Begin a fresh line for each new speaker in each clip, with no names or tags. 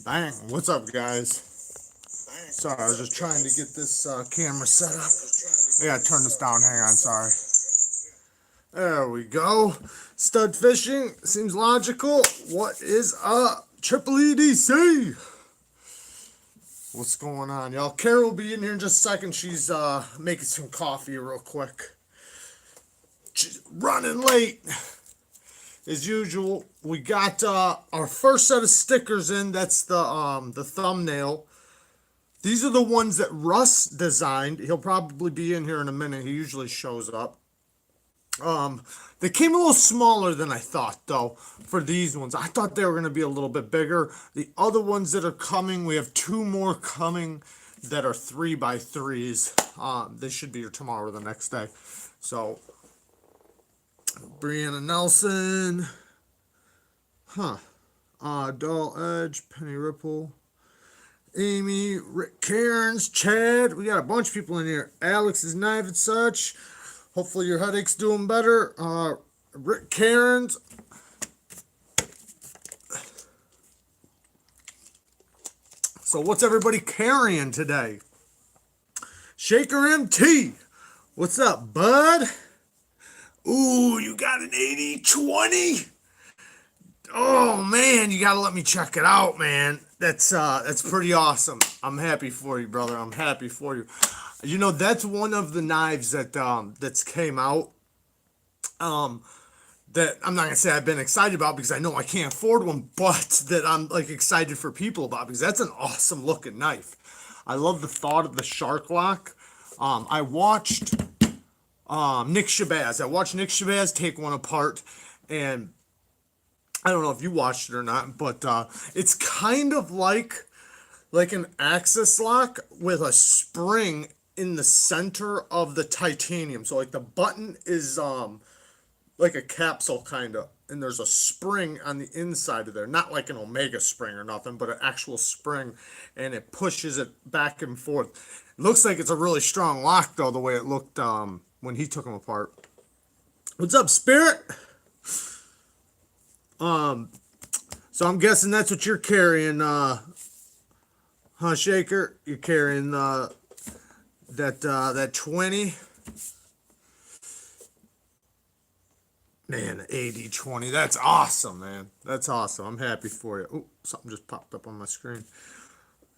Bang. What's up, guys? Sorry, I was just trying to get this camera set up. I gotta turn this down. Hang on, sorry. There we go. Stud fishing. Seems logical. What is up? Triple EDC. What's going on, y'all? Kara will be in here in just a second. She's making some coffee real quick. She's running late. As usual, we got our first set of stickers in. That's the thumbnail. These are the ones that Russ designed. He'll probably be in here in a minute. He usually shows up. They came a little smaller than I thought, though, for these ones. I thought they were going to be a little bit bigger. The other ones that are coming, we have two more coming that are 3x3s. They should be here tomorrow or the next day. So, Brianna Nelson. Doll Edge, Penny Ripple. Amy, Rick Cairns, Chad. We got a bunch of people in here. Alex's Knife and such. Hopefully your headache's doing better. Rick Cairns. So what's everybody carrying today? Shaker MT. What's up, bud? Ooh, you got an 80-20? Oh, man, you got to let me check it out, man. That's pretty awesome. I'm happy for you, brother. I'm happy for you. You know, that's one of the knives that that's came out that I'm not going to say I've been excited about because I know I can't afford one, but that I'm, like, excited for people about because that's an awesome-looking knife. I love the thought of the shark lock. I watched Nick Shabazz. I watched Nick Shabazz take one apart, and I don't know if you watched it or not, but it's kind of like an axis lock with a spring in the center of the titanium. So like the button is like a capsule kind of, and there's a spring on the inside of there, not like an Omega spring or nothing, but an actual spring, and it pushes it back and forth. It looks like it's a really strong lock though, the way it looked when he took them apart. What's up, Spirit? So I'm guessing that's what you're carrying, huh, Shaker? You're carrying that 20. Man, 80-20. That's awesome, man. That's awesome. I'm happy for you. Oh, something just popped up on my screen.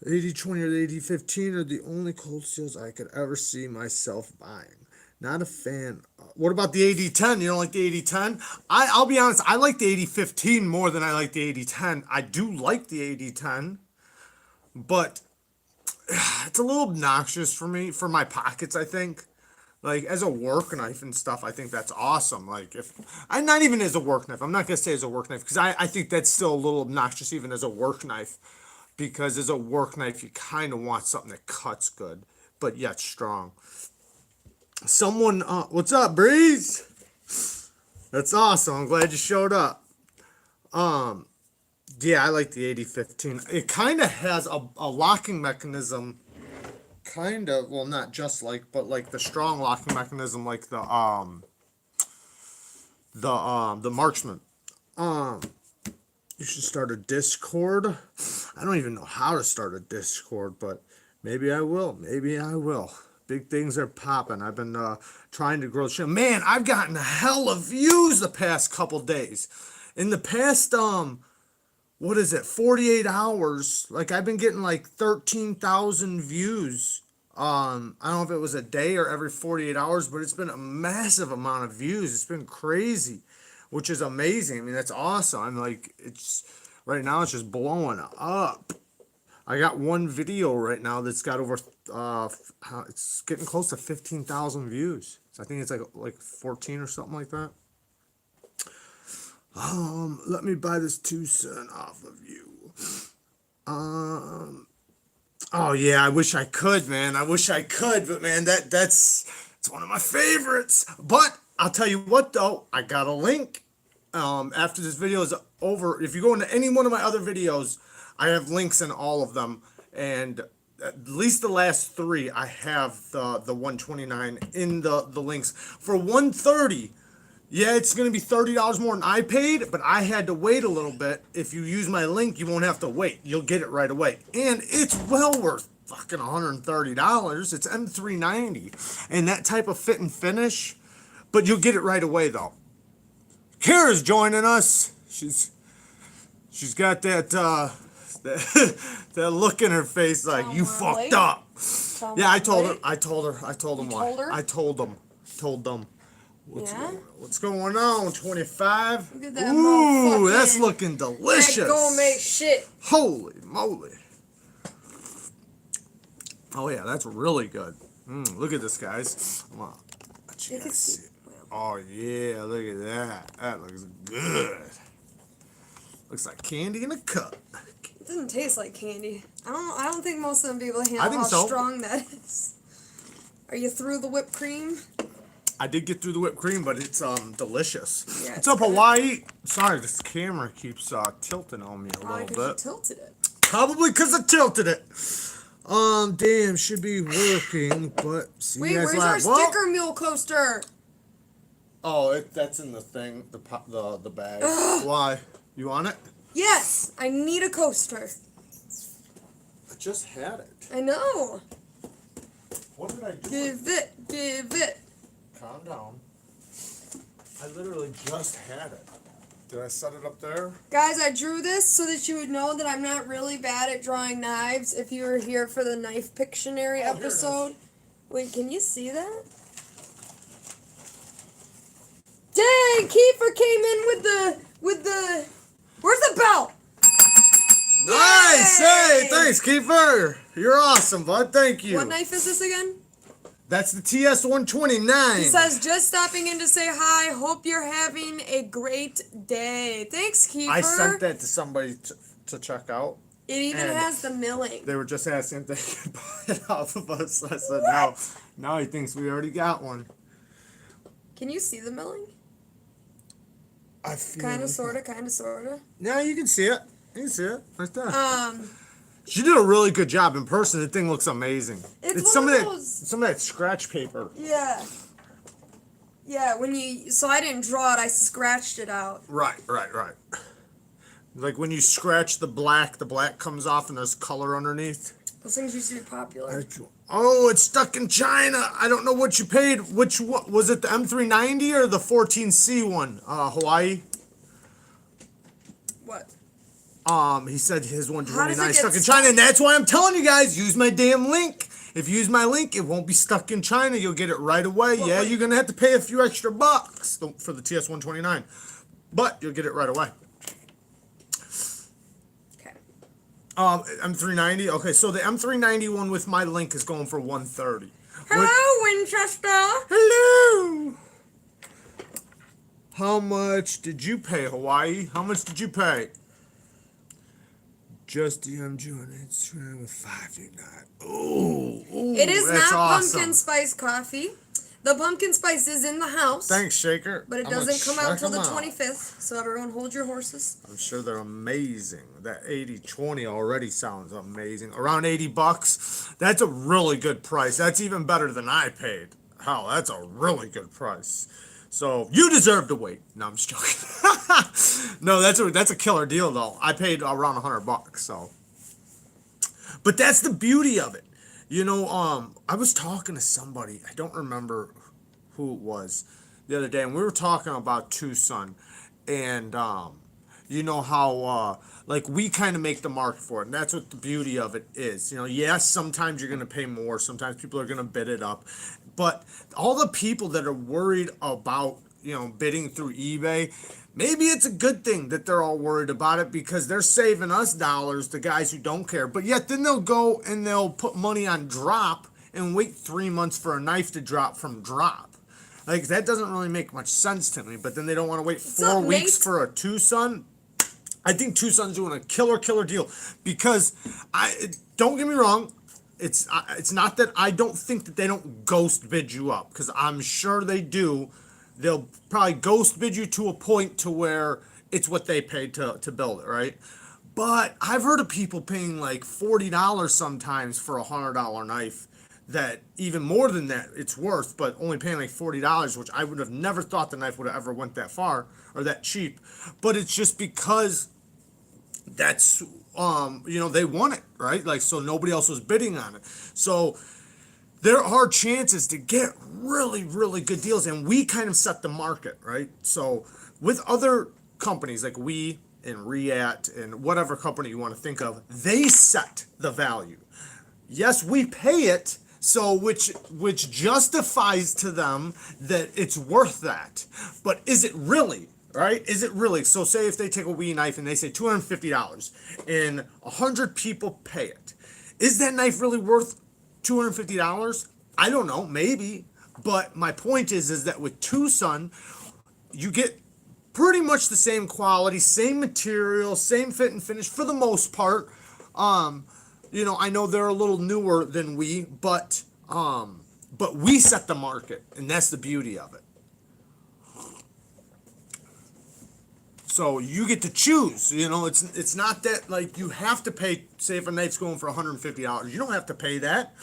80-20 or the 80-15 are the only cold steels I could ever see myself buying. Not a fan. What about the 80-10? You don't like the 80-10? I'll be honest, I like the 80-15 more than I like the 80-10. I do like the 80-10, but it's a little obnoxious for me, for my pockets, I think. Like, as a work knife and stuff, I think that's awesome. Like, I'm not even as a work knife. I'm not going to say as a work knife, because I think that's still a little obnoxious even as a work knife. Because as a work knife, you kind of want something that cuts good, but yet strong. Someone, what's up, Breeze? That's awesome. I'm glad you showed up. Yeah, I like the 80-15. It kind of has a locking mechanism, kind of, well, not just like, but like the strong locking mechanism, like the Marksman. You should start a Discord. I don't even know how to start a Discord, but maybe I will. Maybe I will. Big things are popping. I've been trying to grow the channel. Man, I've gotten a hell of views the past couple days. In the past, 48 hours, like I've been getting like 13,000 views. I don't know if it was a day or every 48 hours, but it's been a massive amount of views. It's been crazy, which is amazing. I mean, that's awesome. I'm like, right now it's just blowing up. I got one video right now that's got over, it's getting close to 15,000 views. So I think it's like 14 or something like that. Let me buy this TWOSUN off of you. Oh yeah, I wish I could, man. I wish I could, but man, it's one of my favorites. But I'll tell you what though, I got a link. After this video is over, if you go into any one of my other videos, I have links in all of them, and at least the last three, I have the 129 in the links. For 130, Yeah, it's going to be $30 more than I paid, but I had to wait a little bit. If you use my link, you won't have to wait. You'll get it right away. And it's well worth fucking $130. It's M390. And that type of fit and finish, but you'll get it right away, though. Kara's joining us. She's got that, that look in her face like, you fucked up. Yeah, I told her. I told them why. I told them. What's going on? 25.
Look at that.
Ooh, that's looking delicious.
That gourmet shit.
Holy moly. Oh yeah, that's really good. Look at this, guys. Come on. Let you guys see it. Oh yeah, look at that. That looks good. Looks like candy in a cup.
It doesn't taste like candy. I don't think most of them people handle how strong that is. Are you through the whipped cream?
I did get through the whipped cream, but it's delicious.
Yeah,
What's up, Hawaii? Sorry, this camera keeps tilting on me a little bit.
You tilted it.
Probably because I tilted it. Damn, should be working, but see.
Wait, where's our sticker mule coaster?
Oh, that's in the thing, the bag. Ugh. Why? You want it?
Yes, I need a coaster.
I just had it.
I know.
What did I do?
Give it.
Calm down. I literally just had it. Did I set it up there?
Guys, I drew this so that you would know that I'm not really bad at drawing knives. If you were here for the Knife Pictionary episode. Wait, can you see that? Dang, Kiefer came in with the where's the bell?
Nice! Hey, thanks, Kiefer. You're awesome, bud. Thank you.
What knife is this again?
That's the TS-129.
He says, just stopping in to say hi. Hope you're having a great day. Thanks, Kiefer.
I sent that to somebody to check out.
It even has the milling.
They were just asking if they could buy it off of us. I said, no. Now he thinks we already got one.
Can you see the milling?
I feel
kind of, sort of.
Yeah, you can see it. You can see it right there. She did a really good job in person. The thing looks amazing. It's some of that scratch paper.
Yeah. Yeah, so I didn't draw it, I scratched it out.
Right. Like when you scratch the black comes off and there's color underneath.
Those things used to be popular.
Oh, it's stuck in China. I don't know what you paid. Which one? Was it the M390 or the 14C one? Hawaii?
What?
He said his 129 stuck in China, and that's why I'm telling you guys, use my damn link. If you use my link, it won't be stuck in China. You'll get it right away. Yeah, you're going to have to pay a few extra bucks for the TS-129, but you'll get it right away.
Okay.
M390. Okay, so the M390 one with my link is going for $130.
Hello, Winchester.
Hello. How much did you pay, Hawaii? How much did you pay? Just DMG on Instagram with $5.99. Ooh,
it is not
awesome.
pumpkin spice coffee. The pumpkin spice is in the house.
Thanks, Shaker.
But it doesn't come out till the 25th, so everyone hold your horses.
I'm sure they're amazing. That 80/20 already sounds amazing. Around $80. That's a really good price. That's even better than I paid. Hell, that's a really good price. So you deserve to wait. No, I'm just joking. No, that's a killer deal though. I paid around $100. So, but that's the beauty of it. You know, I was talking to somebody. I don't remember who it was the other day, and we were talking about TWOSUN, and you know how like we kind of make the market for it, and that's what the beauty of it is. You know, yes, sometimes you're gonna pay more. Sometimes people are gonna bid it up. But all the people that are worried about, you know, bidding through eBay, maybe it's a good thing that they're all worried about it because they're saving us dollars, the guys who don't care. But yet then they'll go and they'll put money on drop and wait 3 months for a knife to drop from drop. Like, that doesn't really make much sense to me. But then they don't want to wait 4 weeks for a TWOSUN. I think TWOSUN's doing a killer deal because don't get me wrong. It's not that I don't think that they don't ghost bid you up, because I'm sure they do. They'll probably ghost bid you to a point to where it's what they paid to build it, right? But I've heard of people paying like $40 sometimes for a $100 knife that even more than that it's worth, but only paying like $40, which I would have never thought the knife would have ever went that far or that cheap. But it's just because that's they won it, right? Like, so nobody else was bidding on it. So there are chances to get really, really good deals, and we kind of set the market, right? So with other companies like we and React and whatever company you want to think of, they set the value. Yes, we pay it, so which justifies to them that it's worth that. But is it really? Right? Is it really? So say if they take a Wii knife and they say $250 and 100 people pay it. Is that knife really worth $250? I don't know, maybe. But my point is that with TWOSUN, you get pretty much the same quality, same material, same fit and finish for the most part. I know they're a little newer than we, but we set the market, and that's the beauty of it. So you get to choose, it's not that like you have to pay, say if a knife's going for $150, you don't have to pay that.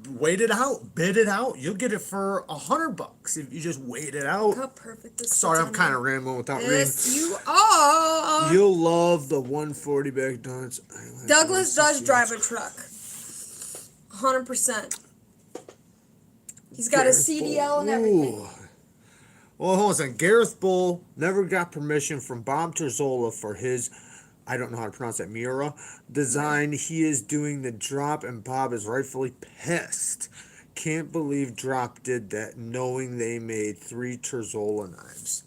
Wait it out, bid it out, you'll get it for $100 if you just wait it out.
Look how perfect this
Sorry,
fits
I'm
on
kind
you.
of rambling without
Yes,
reading.
you are.
You'll love the 140 back donuts.
Douglas does drive a truck. 100%. He's got a CDL and everything.
Ooh. Well, hold on a second. Gareth Bull never got permission from Bob Terzola for his, I don't know how to pronounce that, Miura design. He is doing the drop, and Bob is rightfully pissed. Can't believe Drop did that, knowing they made 3 Terzola knives.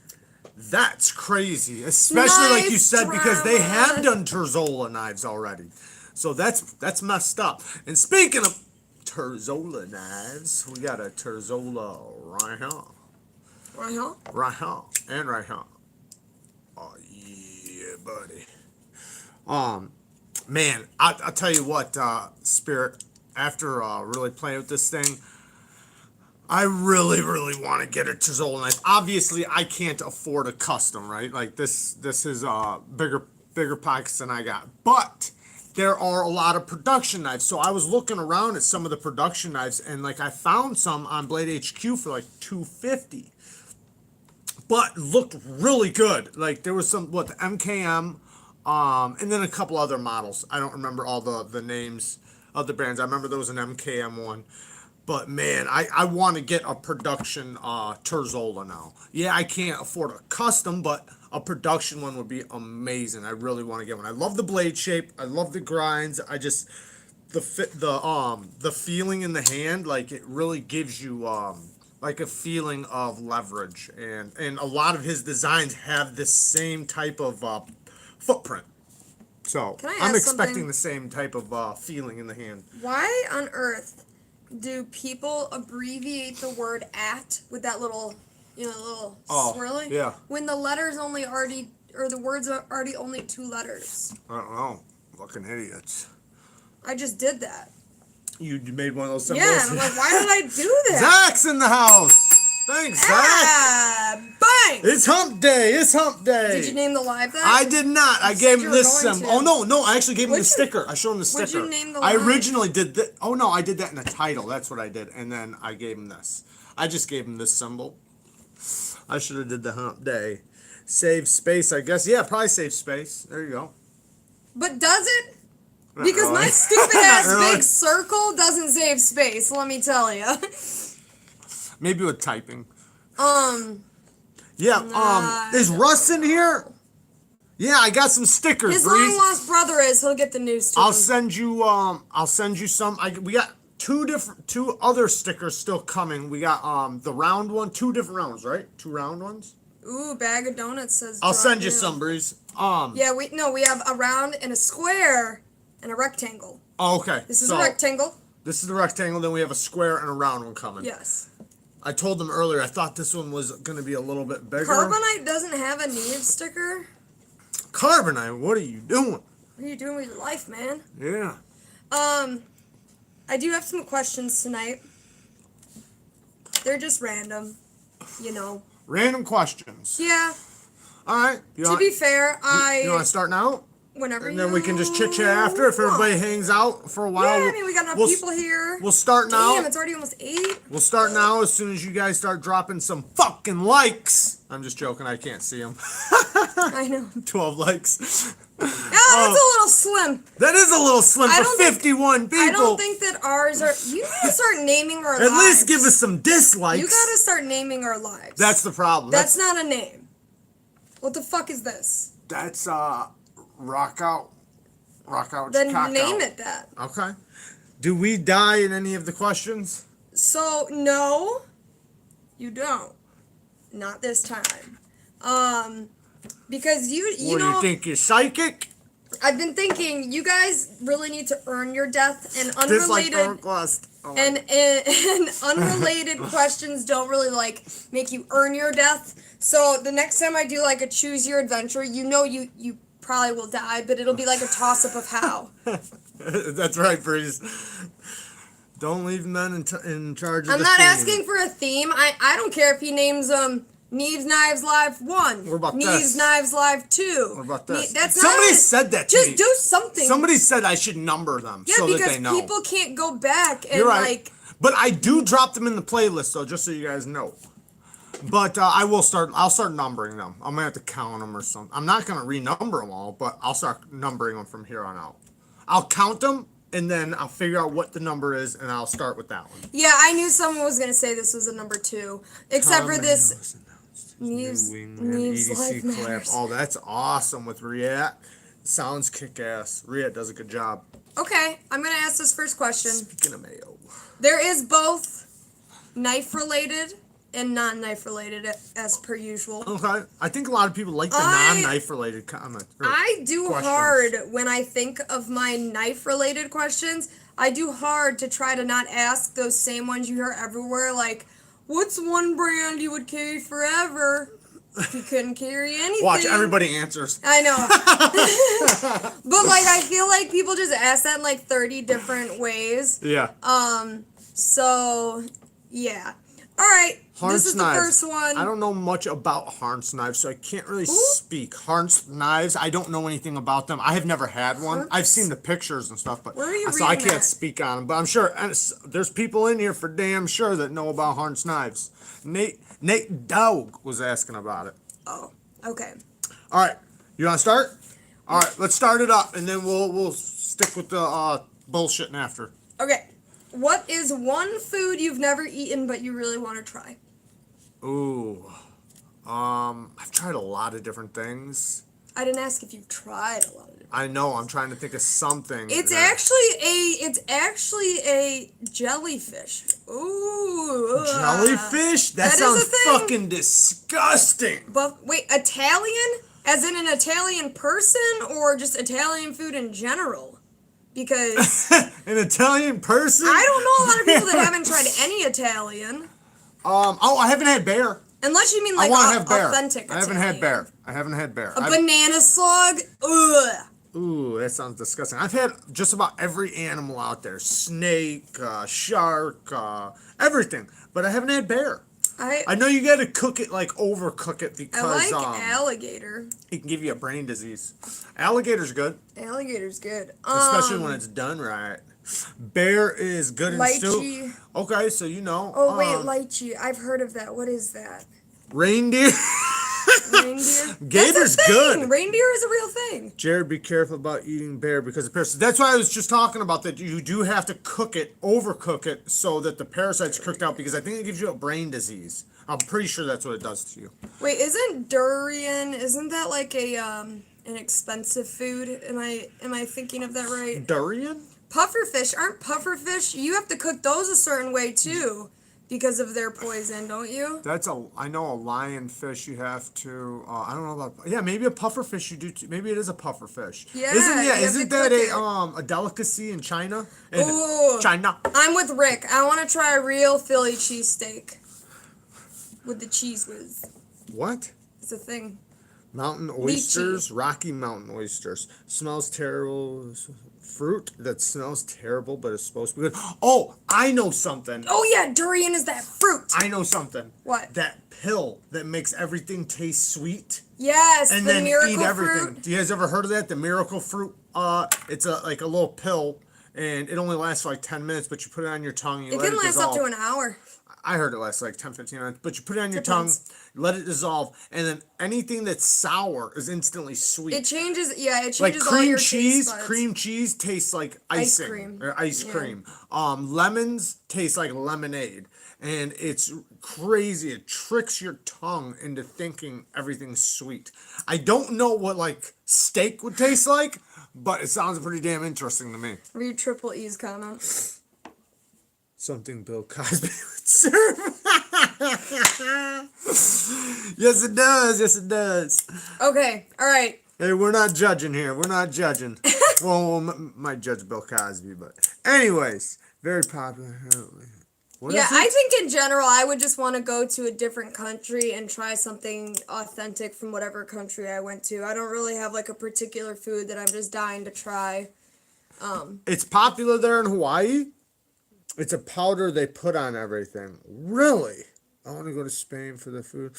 That's crazy, especially like you said, because they have done Terzola knives already. So that's messed up. And speaking of Terzola knives, we got a Terzola right here.
Right here?
Right here. And right here. Oh, yeah, buddy. Man, I'll tell you what, Spirit, after really playing with this thing, I really, really want to get a Terzola knife. Obviously, I can't afford a custom, right? Like, this is bigger pockets than I got. But there are a lot of production knives. So I was looking around at some of the production knives, and like I found some on Blade HQ for like $250. But looked really good. Like there was some, the MKM, and then a couple other models. I don't remember all the names of the brands. I remember there was an MKM one. But man, I want to get a production Terzola now. Yeah, I can't afford a custom, but a production one would be amazing. I really want to get one. I love the blade shape. I love the grinds. I just the feeling in the hand, like it really gives you like a feeling of leverage, and a lot of his designs have this same type of footprint. So I'm expecting the same type of feeling in the hand.
Why on earth do people abbreviate the word "at" with that little, little swirly?
Yeah.
When the letters the words are already only 2 letters.
I don't know. Fucking idiots.
I just did that.
You made one of those symbols?
Yeah, and I'm like, why did I do that?
Zach's in the house. Thanks, Zach.
Bang!
It's hump day. It's hump day.
Did you name the live then?
I did not. I gave him this
going
symbol.
to.
Oh, no. I actually gave him the sticker. I showed him the sticker.
What'd you name the
I
live?
originally did that. Oh, no. I did that in the title. That's what I did. And then I gave him this. I just gave him this symbol. I should have did the hump day. Save space, I guess. Yeah, probably save space. There you go.
But does it?
Not
Because
really.
my stupid ass
Not really.
big circle doesn't save space, let me tell you.
Maybe with typing.
Yeah,
Is Russ in here? Yeah, I got some stickers.
his
Breeze.
long lost brother is. He'll get the news to
I'll
him.
send you some. We got two other stickers still coming. We got the round one, 2 different rounds, right? 2 round ones.
Ooh, bag of donuts says.
I'll
drop
send you
new.
some, Breeze.
Yeah, we have a round and a square and a rectangle.
Oh, okay.
This is a rectangle.
This is the rectangle. Then we have a square and a round one coming.
Yes.
I told them earlier. I thought this one was going to be a little bit bigger.
Carbonite doesn't have a Neeves sticker.
Carbonite, what are you doing?
What are you doing with your life, man?
Yeah.
I do have some questions tonight. They're just random,
Random questions.
Yeah.
All right.
To be fair,
You want to start now?
Whenever
And then we can just chit chat after if everybody hangs out for a while.
Yeah, I mean, we got enough people here.
We'll start now.
Damn, it's already almost 8.
We'll start now as soon as you guys start dropping some fucking likes. I'm just joking. I can't see them.
I know.
12 likes.
Yeah, that's a little slim.
That is a little slim for 51 people.
I don't think that ours are... You gotta start naming our lives.
At least give us some dislikes.
You gotta start naming our lives.
That's the problem.
That's not a name. What the fuck is this?
That's, Rock Out.
Then
Cock
name
out.
it that.
Okay. Do we die in any of the questions?
So, no. You don't. Not this time. Because you
What do you think? You're psychic?
I've been thinking you guys really need to earn your death, and
Dislike
unrelated
request. Oh.
and unrelated questions don't really like make you earn your death. So the next time I do like a choose your adventure, you probably will die, but it'll be like a toss up of how.
That's right, Breeze. Don't leave men in charge of
I'm
the
not
theme.
asking for a theme. I don't care if he names Neevesknives Live 1.
What about this?
Neevesknives Live 2.
What about this?
That's
Somebody
not
said that to
Just
me.
do something.
Somebody said I should number them
Yeah,
so that
because
they know.
people can't go back and
You're right.
like.
But I do drop them in the playlist, though, just so you guys know. But I'll start numbering them. I'm gonna have to count them or something. I'm not gonna renumber them all, but I'll start numbering them from here on out. I'll count them, and then I'll figure out what the number is, and I'll start with that one.
Yeah, I knew someone was gonna say this was a number 2, except for this. Neeves Live
clap.
Matters.
Oh, that's awesome with Riat. Sounds kick ass. Riat does a good job.
Okay, I'm gonna ask this first question.
Speaking of mayo.
There is both knife related and non-knife related as per usual.
Okay. I think a lot of people like the non-knife related comment.
I do
questions.
hard when I think of my knife related questions. I do hard to try to not ask those same ones you hear everywhere, like, what's one brand you would carry forever if you couldn't carry anything?
Watch, everybody answers.
I know. But, like, I feel like people just ask that in, like, 30 different ways.
Yeah.
So, yeah. All right. This is the first one.
I don't know much about Harnt's knives, so I can't really speak. Harnt's knives, I don't know anything about them. I have never had one. I've seen the pictures and stuff, but
Where are you
so I
reading
can't
that?
speak on them. But I'm sure there's people in here for damn sure that know about Harnt's knives. Nate Dog was asking about it.
Oh, okay.
All right, you want to start? All right, let's start it up, and then we'll stick with the bullshitting after.
Okay. What is one food you've never eaten but you really want to try?
Ooh, I've tried a lot of different things.
I didn't ask if you've tried a lot of different.
I know. I'm trying to think of something.
It's actually a jellyfish. Ooh.
Jellyfish? That
That is
sounds
a thing.
fucking disgusting.
But wait, Italian? As in an Italian person or just Italian food in general? Because
An Italian person?
I don't know a lot of people that haven't tried any Italian.
I haven't had bear.
Unless you mean
I
like
want to have bear.
authentic
I haven't
Italian.
had bear. I haven't had bear.
A banana slug? Ugh.
Ooh, that sounds disgusting. I've had just about every animal out there. Snake, shark, everything. But I haven't had bear. I know you gotta cook it, like overcook it, because
I like alligator.
it can give you a brain disease. Alligator's good,
Alligator's good.
especially when it's done right. Bear is good in stew.
Lychee.
Okay, so you know.
Oh wait, lychee. I've heard of that. What is that?
Reindeer.
Reindeer?
Gator's
That's a thing.
good.
Reindeer is a real thing.
Jared, be careful about eating bear because of parasites. That's why I was just talking about that. You do have to cook it, overcook it, so that the parasites are cooked out. Because I think it gives you a brain disease. I'm pretty sure that's what it does to you.
Wait, isn't durian? Isn't that like a an expensive food? Am I thinking of that right?
Durian?
Pufferfish, aren't pufferfish? You have to cook those a certain way too, because of their poison, don't you?
I know a lionfish you have to. I don't know about. Yeah, maybe a pufferfish you do too. Maybe it is a pufferfish.
Yeah, you have
Isn't
to
that
cook
a delicacy in China?
Ooh.
China.
I'm with Rick. I want to try a real Philly cheesesteak with the cheese whiz.
What?
It's a thing.
Mountain oysters, Rocky Mountain oysters. Smells terrible. Fruit that smells terrible, but it's supposed to be good. Oh, I know something.
Oh yeah, durian is that fruit.
I know something.
What?
That pill that makes everything taste sweet.
Yes,
And
the
then
miracle
eat everything.
fruit.
Do you guys ever heard of that? The miracle fruit. It's like a little pill, and it only lasts for like 10 minutes. But you put it on your tongue. You
It
let
can
it
last
dissolve.
up to an hour.
I heard it lasts like 10, 15 minutes. But you put it on your
Depends.
tongue, let it dissolve, and then anything that's sour is instantly sweet.
It changes. Yeah, it
Like
changes all your
cheese,
taste buds.
cream cheese tastes like
Ice
icing
cream.
or ice
Yeah.
cream. Lemons taste like lemonade, and it's crazy. It tricks your tongue into thinking everything's sweet. I don't know what like steak would taste like, but it sounds pretty damn interesting to me.
Read Triple E's comment.
Something Bill Cosby would serve. Yes, it does. Yes, it does.
Okay, all right.
Hey, we're not judging here. We're not judging. Well, might judge Bill Cosby, but anyways, very popular. What
Yeah,
is it?
I think in general, I would just want to go to a different country and try something authentic from whatever country I went to. I don't really have like a particular food that I'm just dying to try.
It's popular there in Hawaii. It's a powder they put on everything. Really? I want to go to Spain for the food.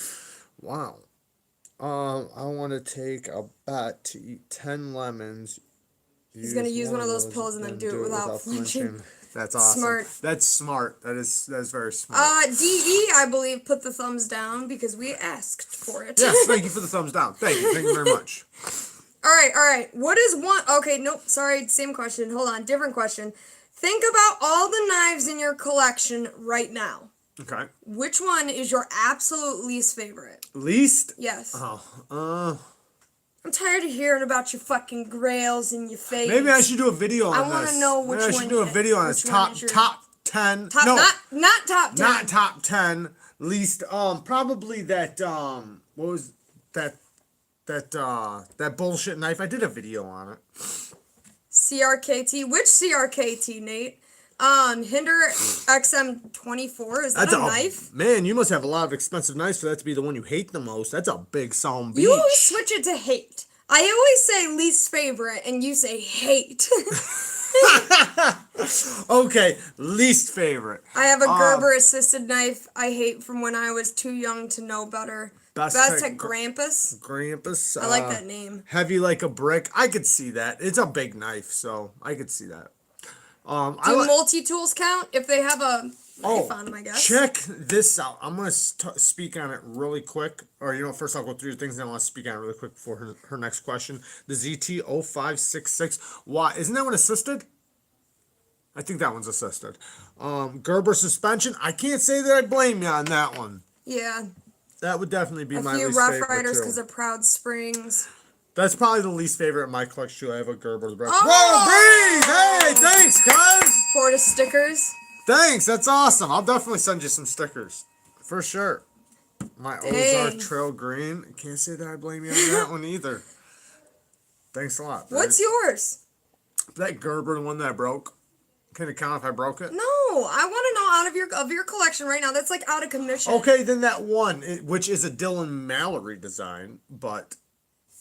Wow. I want to take a bet to eat 10 lemons.
He's gonna use one of those pills and then do it without flinching.
That's awesome.
Smart.
That's smart. That is very smart.
DE, I believe, put the thumbs down because we asked for it.
Yes, thank you for the thumbs down. Thank you very much.
All right. What is one? Okay, nope. Sorry, same question. Hold on, different question. Think about all the knives in your collection right now.
Okay.
Which one is your absolute least favorite?
Least?
Yes.
Oh,
I'm tired of hearing about your fucking grails and your face.
maybe I should do a video on
I
this.
want to know which
Maybe I
one.
should do a video on this.
which one
Top
is your-
10.
Top,
no,
not top 10.
not top 10. Least. Probably that. What was that? That bullshit knife. I did a video on it.
CRKT. Which CRKT, Nate? Hinder XM24. Is that
That's
a knife?
Man, you must have a lot of expensive knives for that to be the one you hate the most. That's a big son beach.
You always switch it to hate. I always say least favorite, and you say hate.
Okay, least favorite.
I have a Gerber assisted knife I hate from when I was too young to know better.
Best
Tech Grampus.
Grampus.
I like that name.
Heavy like a brick. I could see that. It's a big knife, so I could see that.
Do multi-tools count if they have a knife on them, I guess?
Check this out. I'm going to speak on it really quick. Or, first I'll go through your things, then I want to speak on it really quick before her next question. The ZT0566. Why? Isn't that one assisted? I think that one's assisted. Gerber suspension. I can't say that I blame you on that one.
Yeah.
That would definitely be
A
my
few
least
Rough
favorite,
Riders
too.
because of Proud Springs.
That's probably the least favorite in my collection. I have a Gerber.
Oh!
Whoa, Breeze! Hey, thanks, guys!
Forta stickers.
Thanks, that's awesome. I'll definitely send you some stickers. For sure. My Ozark Trail Green. Can't say that I blame you on that one either. Thanks a lot.
What's yours?
That Gerber, the one that I broke. Can it count if I broke it?
No, I want to know out of your collection right now. That's like out of commission.
Okay, then that one, which is a Dylan Mallory design, but...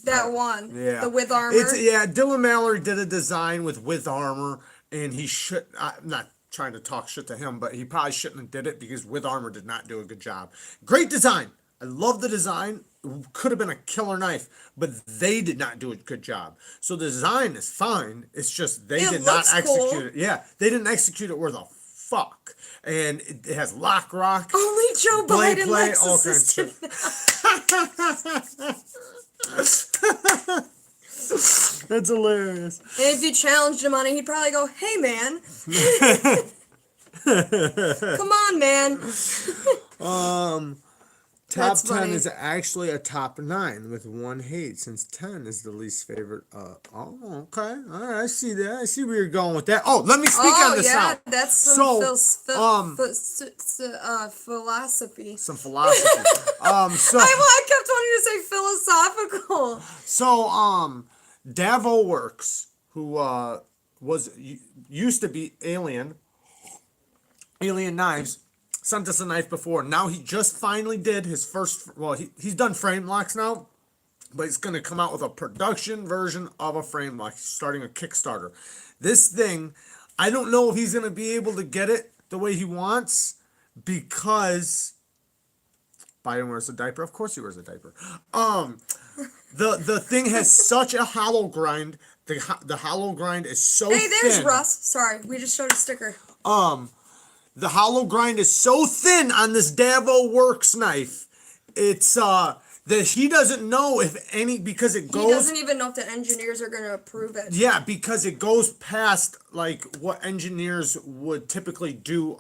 That one.
Yeah.
The with armor.
Dylan Mallory did a design with armor, and he should... I'm not trying to talk shit to him, but he probably shouldn't have did it because with armor did not do a good job. Great design. I love the design. Could have been a killer knife, but they did not do a good job. So the design is fine. It's just they did not execute it. Yeah, they didn't execute it worth a fuck. And it has lock rock.
Only Joe Biden
play,
likes
all kinds of
assisted.
That's hilarious.
And if you challenged him on it, he'd probably go, "Hey, man, come on, man."
Top
That's
10
funny.
is actually a top 9 with 1 hate, since 10 is the least favorite. Okay. All right, I see that. I see where you're going with that. Oh, let me speak on this out.
That's some philosophy.
Some philosophy.
I kept wanting to say philosophical.
So, Davo Works, who used to be Alien Knives, sent us a knife before. Now he just finally did his first, he's done frame locks now, but he's going to come out with a production version of a frame lock. He's starting a Kickstarter. This thing, I don't know if he's going to be able to get it the way he wants, because Biden wears a diaper. Of course he wears a diaper. The thing has such a hollow grind. The hollow grind is so
Hey, there's
thin.
Russ. Sorry, we just showed a sticker.
The hollow grind is so thin on this Davo Works knife. It's that he doesn't know if any, because it goes.
He doesn't even know if the engineers are going to approve it.
Yeah, because it goes past like what engineers would typically do,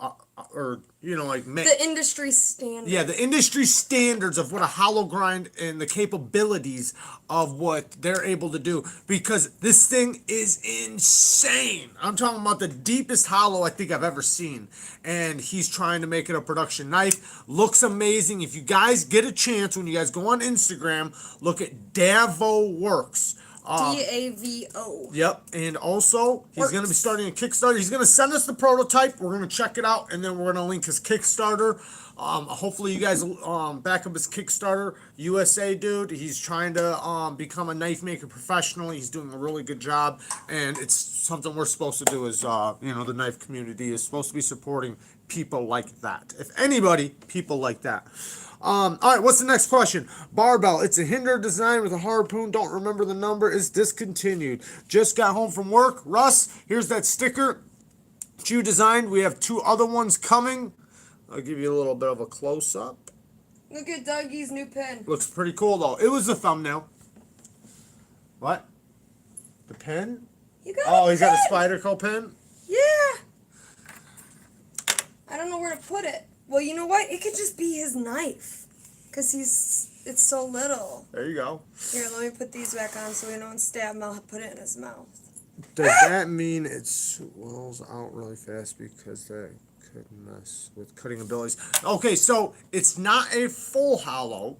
or like make.
The industry standard.
Yeah, the industry standards of what a hollow grind and the capabilities of what they're able to do, because this thing is insane. I'm talking about the deepest hollow I think I've ever seen, and he's trying to make it a production knife. Looks amazing. If you guys get a chance, when you guys go on Instagram, look at Davo Works.
Davo.
Yep, and also he's going to be starting a Kickstarter. He's going to send us the prototype. We're going to check it out, and then we're going to link his Kickstarter. Hopefully you guys back up his Kickstarter. USA dude, he's trying to become a knife maker professionally. He's doing a really good job, and it's something we're supposed to do. Is the knife community is supposed to be supporting people like that. If anybody, people like that. All right, what's the next question? Barbell. It's a hinder design with a harpoon. Don't remember the number. Is discontinued. Just got home from work. Russ, here's that sticker that you designed. We have 2 other ones coming. I'll give you a little bit of a close-up.
Look at Dougie's new pen.
Looks pretty cool, though. It was the thumbnail. What? The pen?
You got
Oh,
a
he's got a
pen.
Spyderco pen?
Yeah. I don't know where to put it. Well, you know what? It could just be his knife. Because it's so little.
There you go.
Here, let me put these back on so we don't stab him. I'll put it in his mouth.
Does that mean it swells out really fast because that could mess with cutting abilities? Okay, so it's not a full hollow.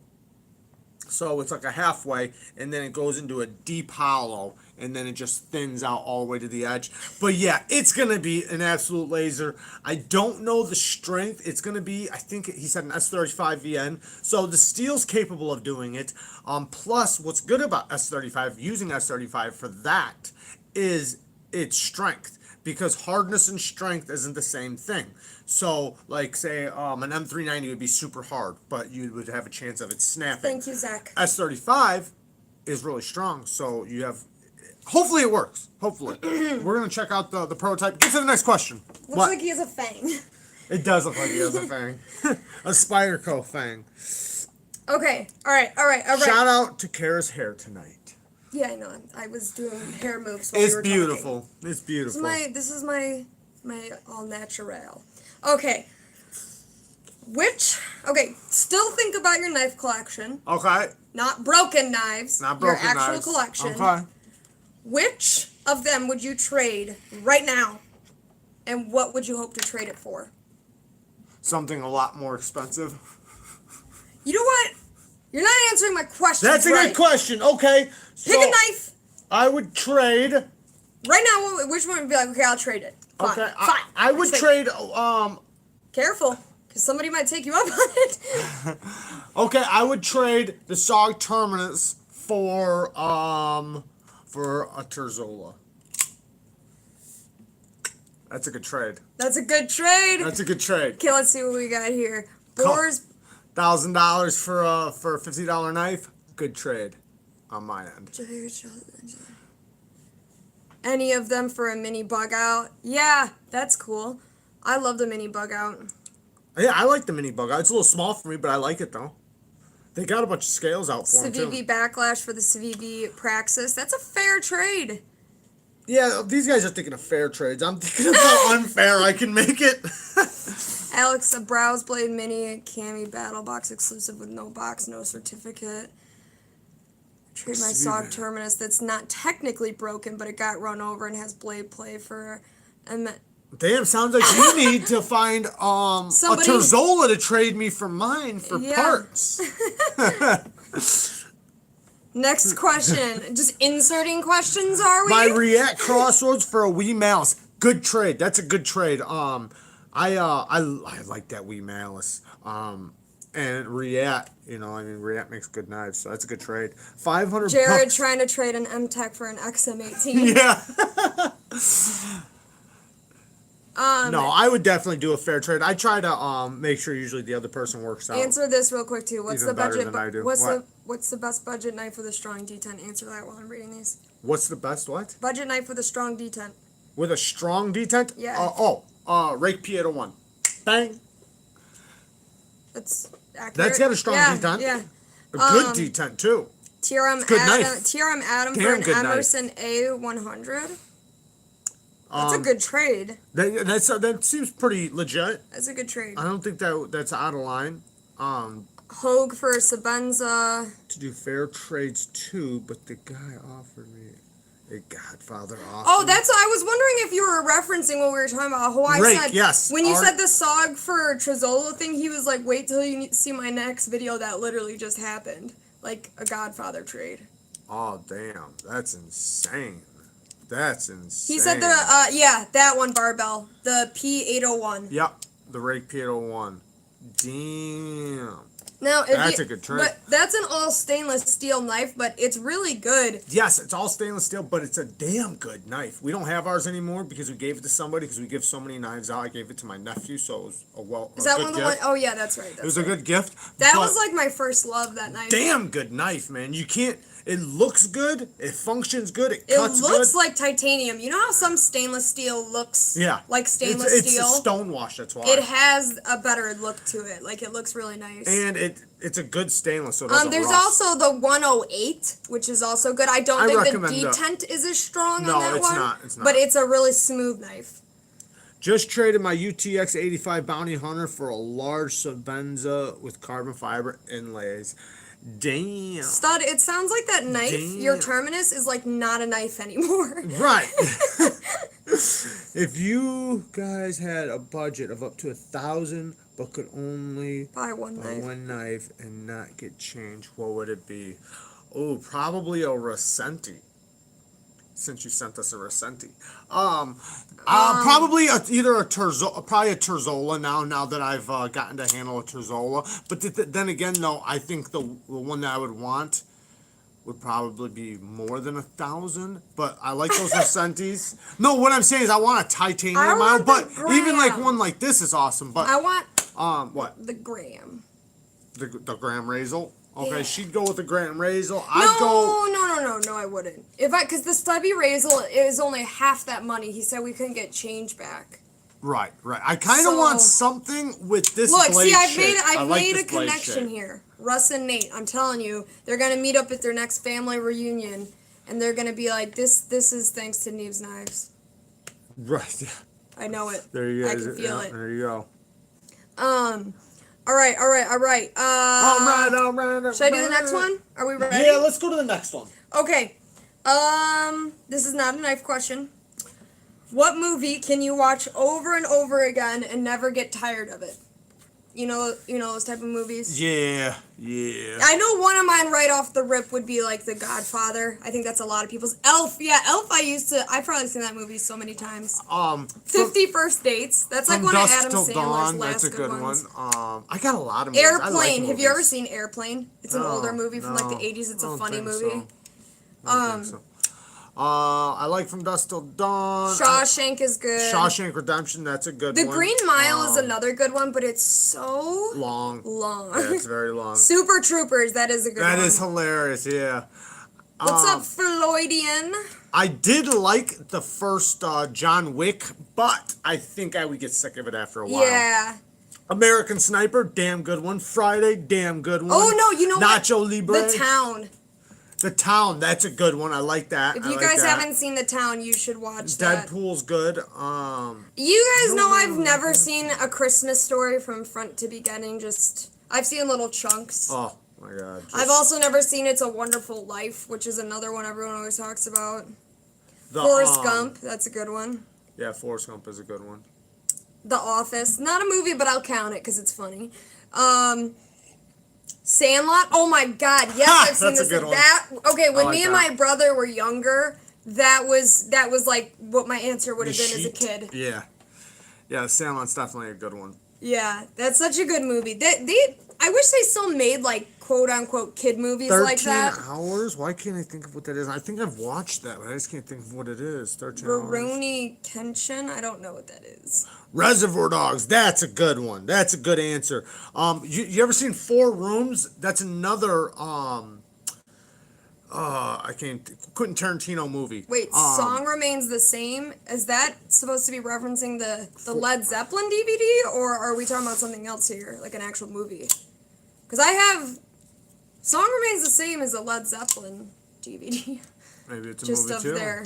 So it's like a halfway, and then it goes into a deep hollow, and then it just thins out all the way to the edge. But yeah, it's going to be an absolute laser. I don't know the strength. It's going to be, I think he said an S35 VN. So the steel's capable of doing it. Plus, what's good about S35, using S35 for that, is its strength. Because hardness and strength isn't the same thing. So, like, say, an M390 would be super hard, but you would have a chance of it snapping.
Thank you, Zach.
S35 is really strong, so you have... Hopefully it works. Hopefully. We're going to check out the prototype. Get to the next question.
Looks
What?
like he has a fang.
It does look like he has a fang. A Spyderco fang.
Okay. All right.
Shout out to Kara's hair tonight.
Yeah, I know. I was doing hair moves while we
It's
were
beautiful.
talking.
It's beautiful.
This is my all natural. Okay. Still think about your knife collection.
Okay.
Not broken knives.
Not broken
your actual
knives.
collection.
Okay.
Which of them would you trade right now? And what would you hope to trade it for?
Something a lot more expensive.
You know what? You're not answering my question.
That's a good question. Okay.
Pick a knife.
I would trade.
Right now, which one would be like, okay, I'll trade it. Fine.
Okay.
Fine.
I would trade.
Careful, because somebody might take you up on it.
Okay, I would trade the SOG Terminus for a Terzola. That's a good trade.
That's a good trade.
That's a good trade.
Okay, let's see what we got here. Boars.
$1,000 for a $50 knife. Good trade on my end.
Any of them for a mini bug out? Yeah, that's cool. I love the mini bug out.
Yeah, I like the mini bug out. It's a little small for me, but I like it though. They got a bunch of scales out for them too.
Civivi Backlash for the Civivi Praxis. That's a fair trade.
Yeah, these guys are thinking of fair trades. I'm thinking of how unfair I can make it.
Alex, a Browse Blade Mini Cami Battle Box exclusive with no box, no certificate. Trade my SOG Terminus that's not technically broken, but it got run over and has blade play for...
Damn, sounds like you need to find
Somebody...
a Terzola to trade me for mine for parts.
Next question. Just inserting questions, are we?
My React Crossroads for a Wii Malice. Good trade. That's a good trade. I like that Wii Malice. And React, React makes good knives, so that's a good trade. $500.
Jared trying to trade an M-Tech for an XM18.
Yeah. No, I would definitely do a fair trade. I try to make sure usually the other person works out.
Answer this real quick too. What's
Even
the
better
budget?
than I do.
What's the best budget knife for the strong D10? Answer that while I'm reading these.
What's the best what?
Budget knife for the strong D10.
With a strong detent?
Yeah.
Rake P801. Bang.
That's accurate.
That's got a strong detent.
Yeah.
A good detent too.
TRM
good
Adam.
knife.
TRM Adam
Damn
for an
good knife.
Emerson A100. That's a good trade.
That seems pretty legit.
That's a good trade.
I don't think that's out of line.
Hogue for a Sabenza.
To do fair trades too, but the guy offered me a Godfather offer.
Oh, I was wondering if you were referencing what we were talking about. How I
Rake,
said,
yes.
when you said the SOG for Trozzolo thing, he was like, wait till you see my next video that literally just happened. Like a Godfather trade.
Oh, damn. That's insane. That's insane.
He said that one barbell. The P801.
Yep. The Rake P801. Damn.
Now,
that's a good trade.
But that's an all stainless steel knife, but it's really good.
Yes, it's all stainless steel, but it's a damn good knife. We don't have ours anymore because we gave it to somebody because we give so many knives out. I gave it to my nephew, so it was
Is that one of the
gift.
one? Oh yeah, that's right.
It was a good gift.
That was like my first love. That knife.
Damn good knife, man. You can't. It looks good. It functions good. It cuts good.
It looks like titanium. You know how some stainless steel looks like stainless steel?
It's a stonewash, that's why.
It has a better look to it. Like, it looks really nice.
And it's a good stainless, so it doesn't
there's
rust.
also the 108, which is also good. I don't think the detent is as strong on that one.
No, it's not.
But it's a really smooth knife.
Just traded my UTX 85 Bounty Hunter for a large Sabenza with carbon fiber inlays. Damn.
Stud, it sounds like that knife, your Terminus, is like not a knife anymore.
Right. If you guys had a budget of up to 1,000 but could only
buy one
knife and not get change, what would it be? Oh, probably a Rosenti. Since you sent us a Rosenti. Probably either a Terzola now that I've gotten to handle a Terzola. But then again, though, I think the one that I would want would probably be more than 1,000. But I like those Rosentis. No, what I'm saying is I want a titanium one, but even like one like this is awesome. But
I want
what?
The Graham.
The Graham Razel. Okay, yeah. She'd go with the Graham Razel.
No, I wouldn't. Because the stubby Razel is only half that money. He said we couldn't get change back.
Right. I kind of want something with this blade
see,
shape.
I've made a connection here. Russ and Nate, I'm telling you, they're going to meet up at their next family reunion, and they're going to be like, this is thanks to Neevesknives.
Right.
I know it.
There you go.
I can feel it.
There you go.
All right.
All right.
Should I do the next one? Are we ready?
Yeah, let's go to the next one.
Okay. This is not a knife question. What movie can you watch over and over again and never get tired of it? You know those type of movies?
Yeah.
I know one of mine right off the rip would be like The Godfather. I think that's a lot of people's. Elf, Elf I've probably seen that movie so many times. 50 First Dates. That's like one of Adam Sandler's last good ones.
I got a lot of movies.
Airplane. Have you ever seen Airplane? It's an older movie from like the 80s. It's a funny movie.
I don't think so. I like From Dusk Till Dawn.
Shawshank is good.
Shawshank Redemption, that's a good one.
The Green Mile is another good one, but it's so
long.
Yeah,
it's very long.
Super Troopers, that is a good one.
That is hilarious, yeah.
What's up, Floydian?
I did like the first John Wick, but I think I would get sick of it after a while.
Yeah.
American Sniper, damn good one. Friday, damn good one.
Oh, no, you know
Nacho
what?
Libre.
The Town.
The Town, that's a good one. I like that.
If you guys haven't seen The Town, you should watch that.
Deadpool's good.
You guys know I've never seen A Christmas Story from front to beginning. I've seen little chunks.
Oh my god.
I've also never seen It's a Wonderful Life, which is another one everyone always talks about. Forrest Gump, that's a good one.
Yeah, Forrest Gump is a good one.
The Office, not a movie, but I'll count it because it's funny. Sandlot. Oh my God! Yes, I've seen this. When me and my brother were younger, that was like what my answer would have been as a kid.
Yeah, Sandlot's definitely a good one.
Yeah, that's such a good movie. I wish they still made like quote unquote kid movies
13
like that.
hours? Why can't I think of what that is? I think I've watched that, but I just can't think of what it is. 13 hours.
Rurouni Kenshin? I don't know what that is.
Reservoir Dogs. That's a good one. That's a good answer. You ever seen Four Rooms? That's another Quentin Tarantino movie.
Wait, Song Remains the Same? Is that supposed to be referencing the Led Zeppelin DVD, or are we talking about something else here, like an actual movie? Because I have Song Remains the Same as a Led Zeppelin DVD.
Maybe it's a
Just
movie
of
too.
their,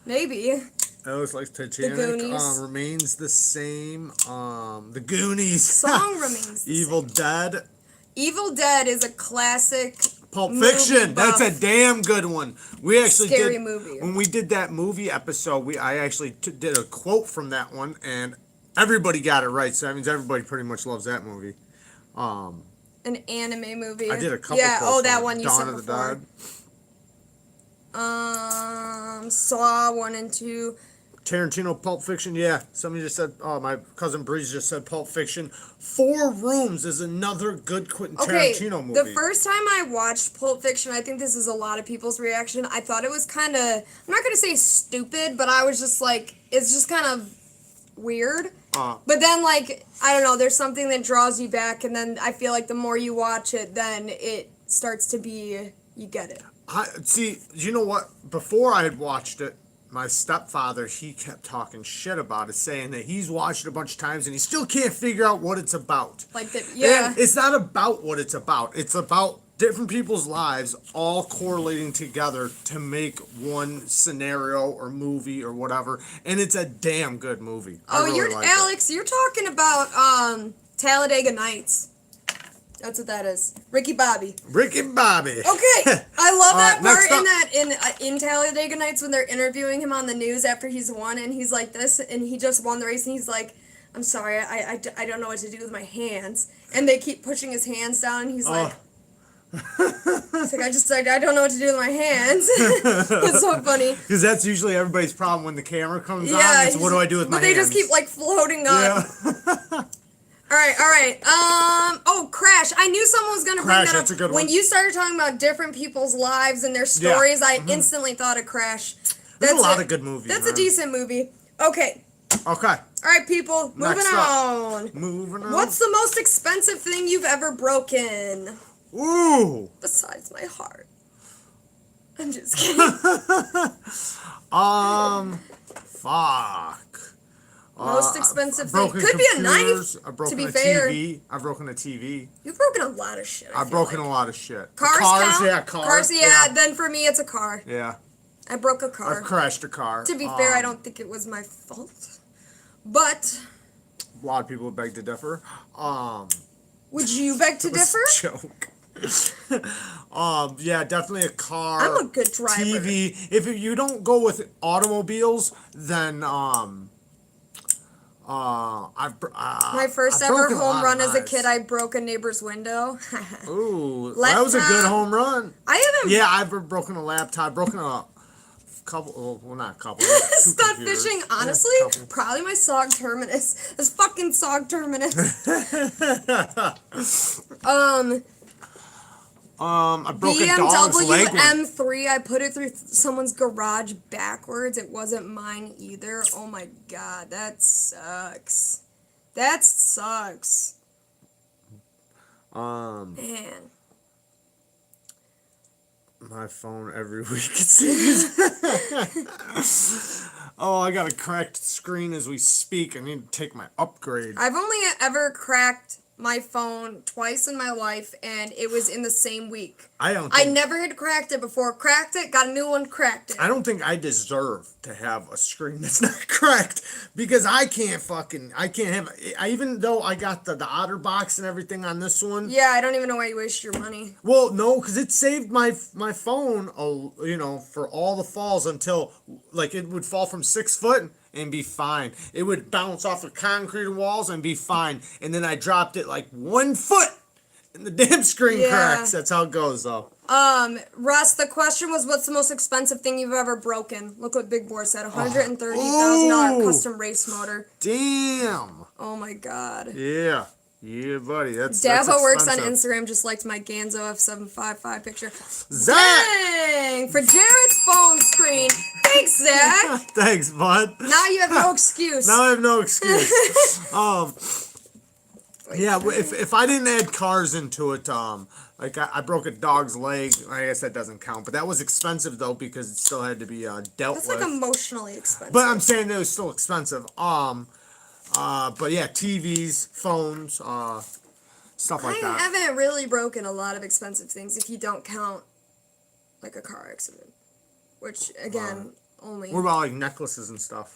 maybe.
It looks like Titanic.
Goonies.
Remains the Same. The Goonies.
Song Remains the
Evil
Same.
Dead.
Evil Dead is a classic.
Pulp
movie
Fiction.
buff.
That's a damn good one. We actually
Scary
did
movie.
when we did that movie episode. I actually did a quote from that one, and everybody got it right. So that means everybody pretty much loves that movie.
An anime movie.
I did a couple.
Yeah.
quotes
Oh, that
from it.
one you
Dawn
said
of the
before.
Dead.
Saw 1 and 2.
Tarantino, Pulp Fiction, yeah. Somebody just said, my cousin Breeze just said Pulp Fiction. Four Rooms is another good Quentin Tarantino movie.
The first time I watched Pulp Fiction, I think this is a lot of people's reaction. I thought it was kind of, I'm not going to say stupid, but I was just like, it's just kind of weird. But then, like, I don't know, there's something that draws you back, and then I feel like the more you watch it, then it starts to be, you get it.
See, you know what? Before I had watched it, my stepfather, he kept talking shit about it, saying that he's watched it a bunch of times and he still can't figure out what it's about.
Like that, yeah.
And it's not about what it's about. It's about different people's lives all correlating together to make one scenario or movie or whatever. And it's a damn good movie. I really
you're
like
Alex. You're talking about Talladega Nights. That's what that is. Ricky Bobby.
Ricky Bobby.
Okay, I love that
next
part in Talladega Nights when they're interviewing him on the news after he's won, and he's like this, and he just won the race, and he's like, "I'm sorry, I don't know what to do with my hands," and they keep pushing his hands down, and he's like, "It's like I don't know what to do with my hands." It's so funny.
Because that's usually everybody's problem when the camera comes on. It's what do I do with my hands?
But they just keep like floating up.
Yeah.
All right. Crash. I knew someone was gonna bring that up.
That's a good one.
When you started talking about different people's lives and their stories, I instantly thought of Crash.
There's a lot of good movies.
That's
man.
a decent movie. Okay.
Okay.
All right, people. Moving on.
Moving on.
What's the most expensive thing you've ever broken?
Ooh.
Besides my heart. I'm just kidding.
Fuck.
Most expensive thing.
Broken
Could be a knife.
computers. I've broken
to be
a
fair.
TV. I've broken a TV.
You've broken a lot of shit.
I've broken a lot of shit.
Cars count?
Yeah, cars.
Yeah. Then for me, it's a car.
Yeah.
I broke a car.
I've crashed a car.
To be fair, I don't think it was my fault. But
A lot of people beg to differ.
would you beg to differ?
Joke. Yeah, definitely a car.
I'm a good driver.
TV. If you don't go with automobiles, then
My first
I've
ever
broken a
home
lot
run
of
as a
knives.
kid, I broke a neighbor's window.
Ooh, that was a good home run.
I haven't.
Yeah, I've broken a laptop, broken a couple, well, not a couple.
Stud fishing, honestly,
couple.
probably my SOG Terminus. This fucking SOG Terminus.
I broke a dog's
BMW
leg.
M3. I put it through someone's garage backwards. It wasn't mine either. Oh my god, that sucks. That sucks. Man.
My phone every week it seems. Oh, I got a cracked screen as we speak. I need to take my upgrade.
I've only ever cracked my phone twice in my life, and it was in the same week. I never had cracked it before. Cracked it, got a new one, cracked it.
I don't think I deserve to have a screen that's not cracked because I can't have even though I got the OtterBox and everything on this one.
Yeah, I don't even know why you waste your money.
Well, no, because it saved my phone, for all the falls until like it would fall from 6 foot and be fine. It would bounce off the concrete walls and be fine. And then I dropped it like 1 foot and the damn screen cracks. That's how it goes though.
Russ, the question was, what's the most expensive thing you've ever broken? Look what Big Boar said, $130,000 custom race motor.
Damn.
Oh my god.
Yeah. Yeah, buddy. That's
Davo works on
expensive.
Instagram, just liked my Ganzo F755 picture.
Zach!
Dang! For Jared's phone screen. Thanks, Zach.
Thanks, bud.
Now you have no excuse.
Now I have no excuse. Yeah, if I didn't add cars into it, like I broke a dog's leg. I guess that doesn't count, but that was expensive though because it still had to be dealt
That's
with.
like emotionally expensive.
But I'm saying it was still expensive. But yeah, TVs, phones, stuff like
I
that.
haven't really broken a lot of expensive things if you don't count like a car accident, which again only.
What about like necklaces and stuff?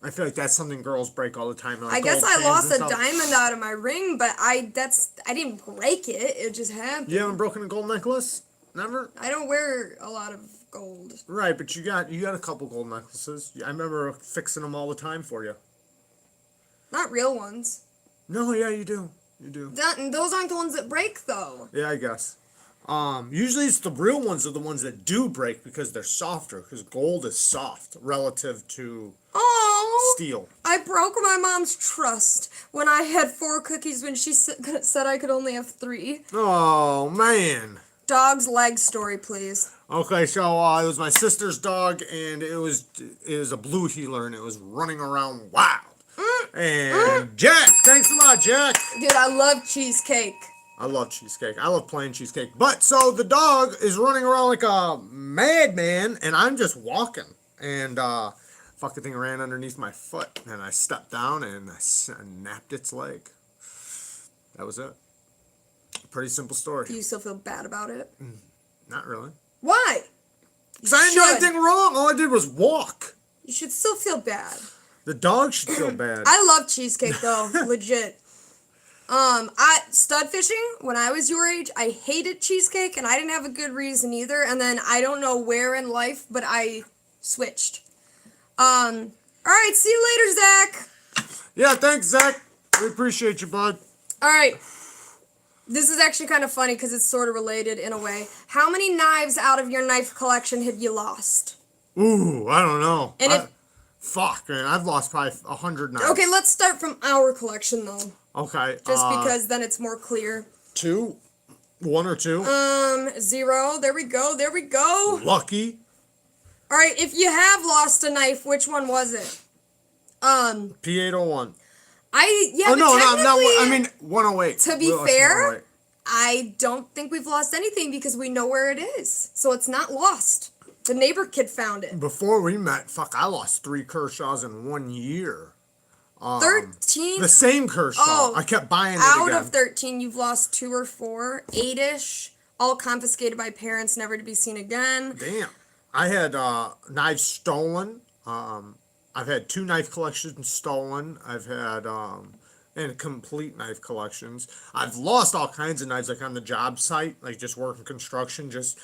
I feel like that's something girls break all the time. Like
I guess
gold
I
chains
lost
and
a
stuff.
diamond out of my ring, but I didn't break it. It just happened.
You haven't broken a gold necklace? Never?
I don't wear a lot of gold.
Right, but you got a couple gold necklaces. I remember fixing them all the time for you.
Not real ones.
No, yeah, you do. You do.
Those aren't the ones that break, though.
Yeah, I guess. Usually it's the real ones are the ones that do break because they're softer. Because gold is soft relative to
Oh,
steel.
I broke my mom's trust when I had 4 cookies when she said I could only have 3.
Oh man.
Dog's leg story, please.
Okay, so it was my sister's dog, and it was a blue heeler, and it was running around wild. And Jack, thanks a lot, Jack.
Dude, I love cheesecake.
I love cheesecake. I love plain cheesecake. But so the dog is running around like a madman, and I'm just walking, and fucking thing ran underneath my foot, and I stepped down and I snapped its leg. That was it. Pretty simple story.
Do you still feel bad about it?
Not really.
Why?
Because I didn't do anything wrong. All I did was walk.
You should still feel bad.
The dog should feel bad.
I love cheesecake though, legit. I stud fishing when I was your age. I hated cheesecake, and I didn't have a good reason either. And then I don't know where in life, but I switched. All right, see you later, Zach.
Yeah, thanks, Zach. We appreciate you, bud.
All right. This is actually kind of funny because it's sort of related in a way. How many knives out of your knife collection have you lost?
Ooh, I don't know.
And
Fuck, man. I've lost probably 100 knives.
Okay, let's start from our collection though.
Okay.
Just because then it's more clear.
2? 1 or 2?
0. There we go. There we go.
Lucky.
All right, if you have lost a knife, which one was it?
P801.
Yeah,
Oh, no,
technically,
I mean 108.
to be fair, I don't think we've lost anything because we know where it is. So it's not lost. The neighbor kid found it.
Before we met, I lost 3 Kershaws in 1 year.
13?
The same Kershaw.
Oh,
I kept buying it
Out
again.
of 13, you've lost 2 or 4. 8-ish. All confiscated by parents, never to be seen again.
Damn. I had knives stolen. I've had 2 knife collections stolen. I've had and complete knife collections. I've lost all kinds of knives, like on the job site, like just working construction, just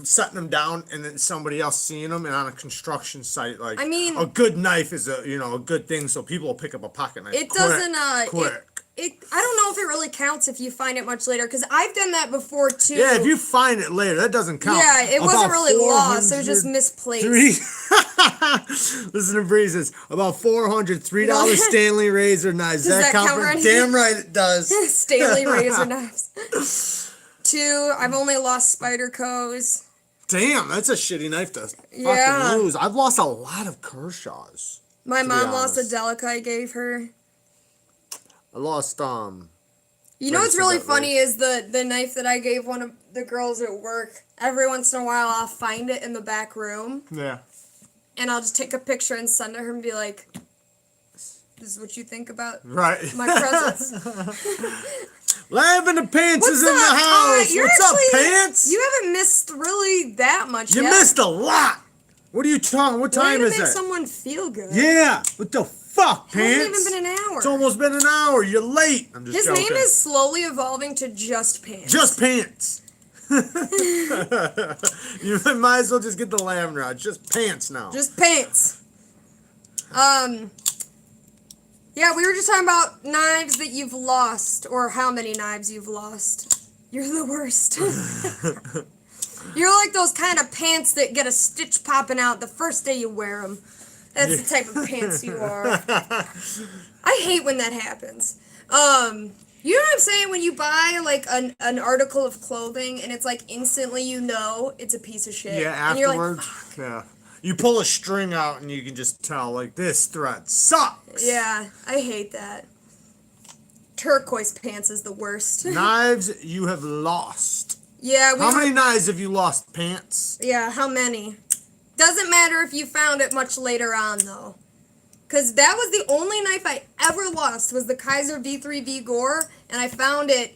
setting them down and then somebody else seeing them. And on a construction site, like,
I mean,
a good knife is a good thing, so people will pick up a pocket knife.
It doesn't
quick.
I don't know if it really counts if you find it much later, because I've done that before too.
Yeah, if you find it later, that doesn't count.
Yeah, it wasn't really lost. It was just
403
misplaced.
Listen to Breezes. About $403 Stanley razor knives.
Does that count for anything?
Damn right it does.
Stanley razor knives. 2, I've only lost Spyderco's.
Damn, that's a shitty knife to
Yeah.
fucking lose. I've lost a lot of Kershaws.
My
be
mom lost a
honest.
Delica I gave her.
I lost
You know what's really
that
funny is the knife that I gave one of the girls at work. Every once in a while, I'll find it in the back room,
yeah.
and I'll just take a picture and send it to her and be like, "This is what you think about
Right.
my presence."
Lavender Pants is in the
up?
house.
You're
What's
actually-
up, Pants?
You haven't missed really that much
You
yet.
missed a lot. What are you talking? What
Way
time
to
is
make
it?
someone feel good.
Yeah. What the fuck,
It hasn't
Pants?
even been an hour.
It's almost been an hour. You're late. I'm just
His
joking.
name is slowly evolving to Just Pants.
Just Pants. You might as well just get the lamb rod. Just Pants now.
Just Pants. Yeah, we were just talking about knives that you've lost, or how many knives you've lost. You're the worst. You're like those kind of pants that get a stitch popping out the first day you wear them. That's the type of pants you are. I hate when that happens. You know what I'm saying? When you buy like an article of clothing and it's like instantly you know it's a piece of shit.
Yeah,
And you're like,
afterwards,
fuck.
yeah. You pull a string out and you can just tell, like, this thread sucks.
Yeah, I hate that. Turquoise pants is the worst.
Knives you have lost.
Yeah,
How many knives have you lost, pants?
Yeah, how many? Doesn't matter if you found it much later on, though. Because that was the only knife I ever lost, was the Kaiser V3V Gore, and I found it,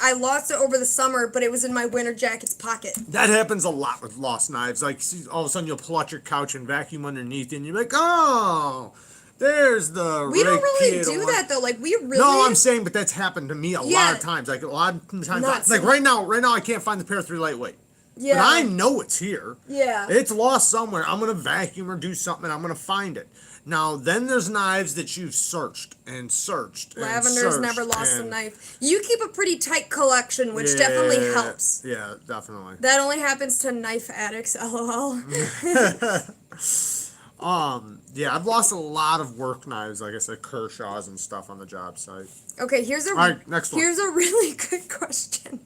I lost it over the summer, but it was in my winter jacket's pocket.
That happens a lot with lost knives. Like, all of a sudden you'll pull out your couch and vacuum underneath it, and you're like, oh, there's the
We don't really
Rakieta
do
one.
that, though. Like, we really...
No, I'm saying, but that's happened to me a lot of times. Like, a lot of times,
Nuts.
like right now, I can't find the Pair 3 lightweight.
Yeah.
But I know it's here.
Yeah.
It's lost somewhere. I'm going to vacuum or do something. I'm going to find it. Now, then there's knives that you've searched and searched.
Lavender's never lost a knife. You keep a pretty tight collection, which definitely helps.
Yeah, definitely.
That only happens to knife addicts, lol.
Yeah, I've lost a lot of work knives, like I said, Kershaw's and stuff on the job site.
Okay,
All right, next one.
Here's a really good question.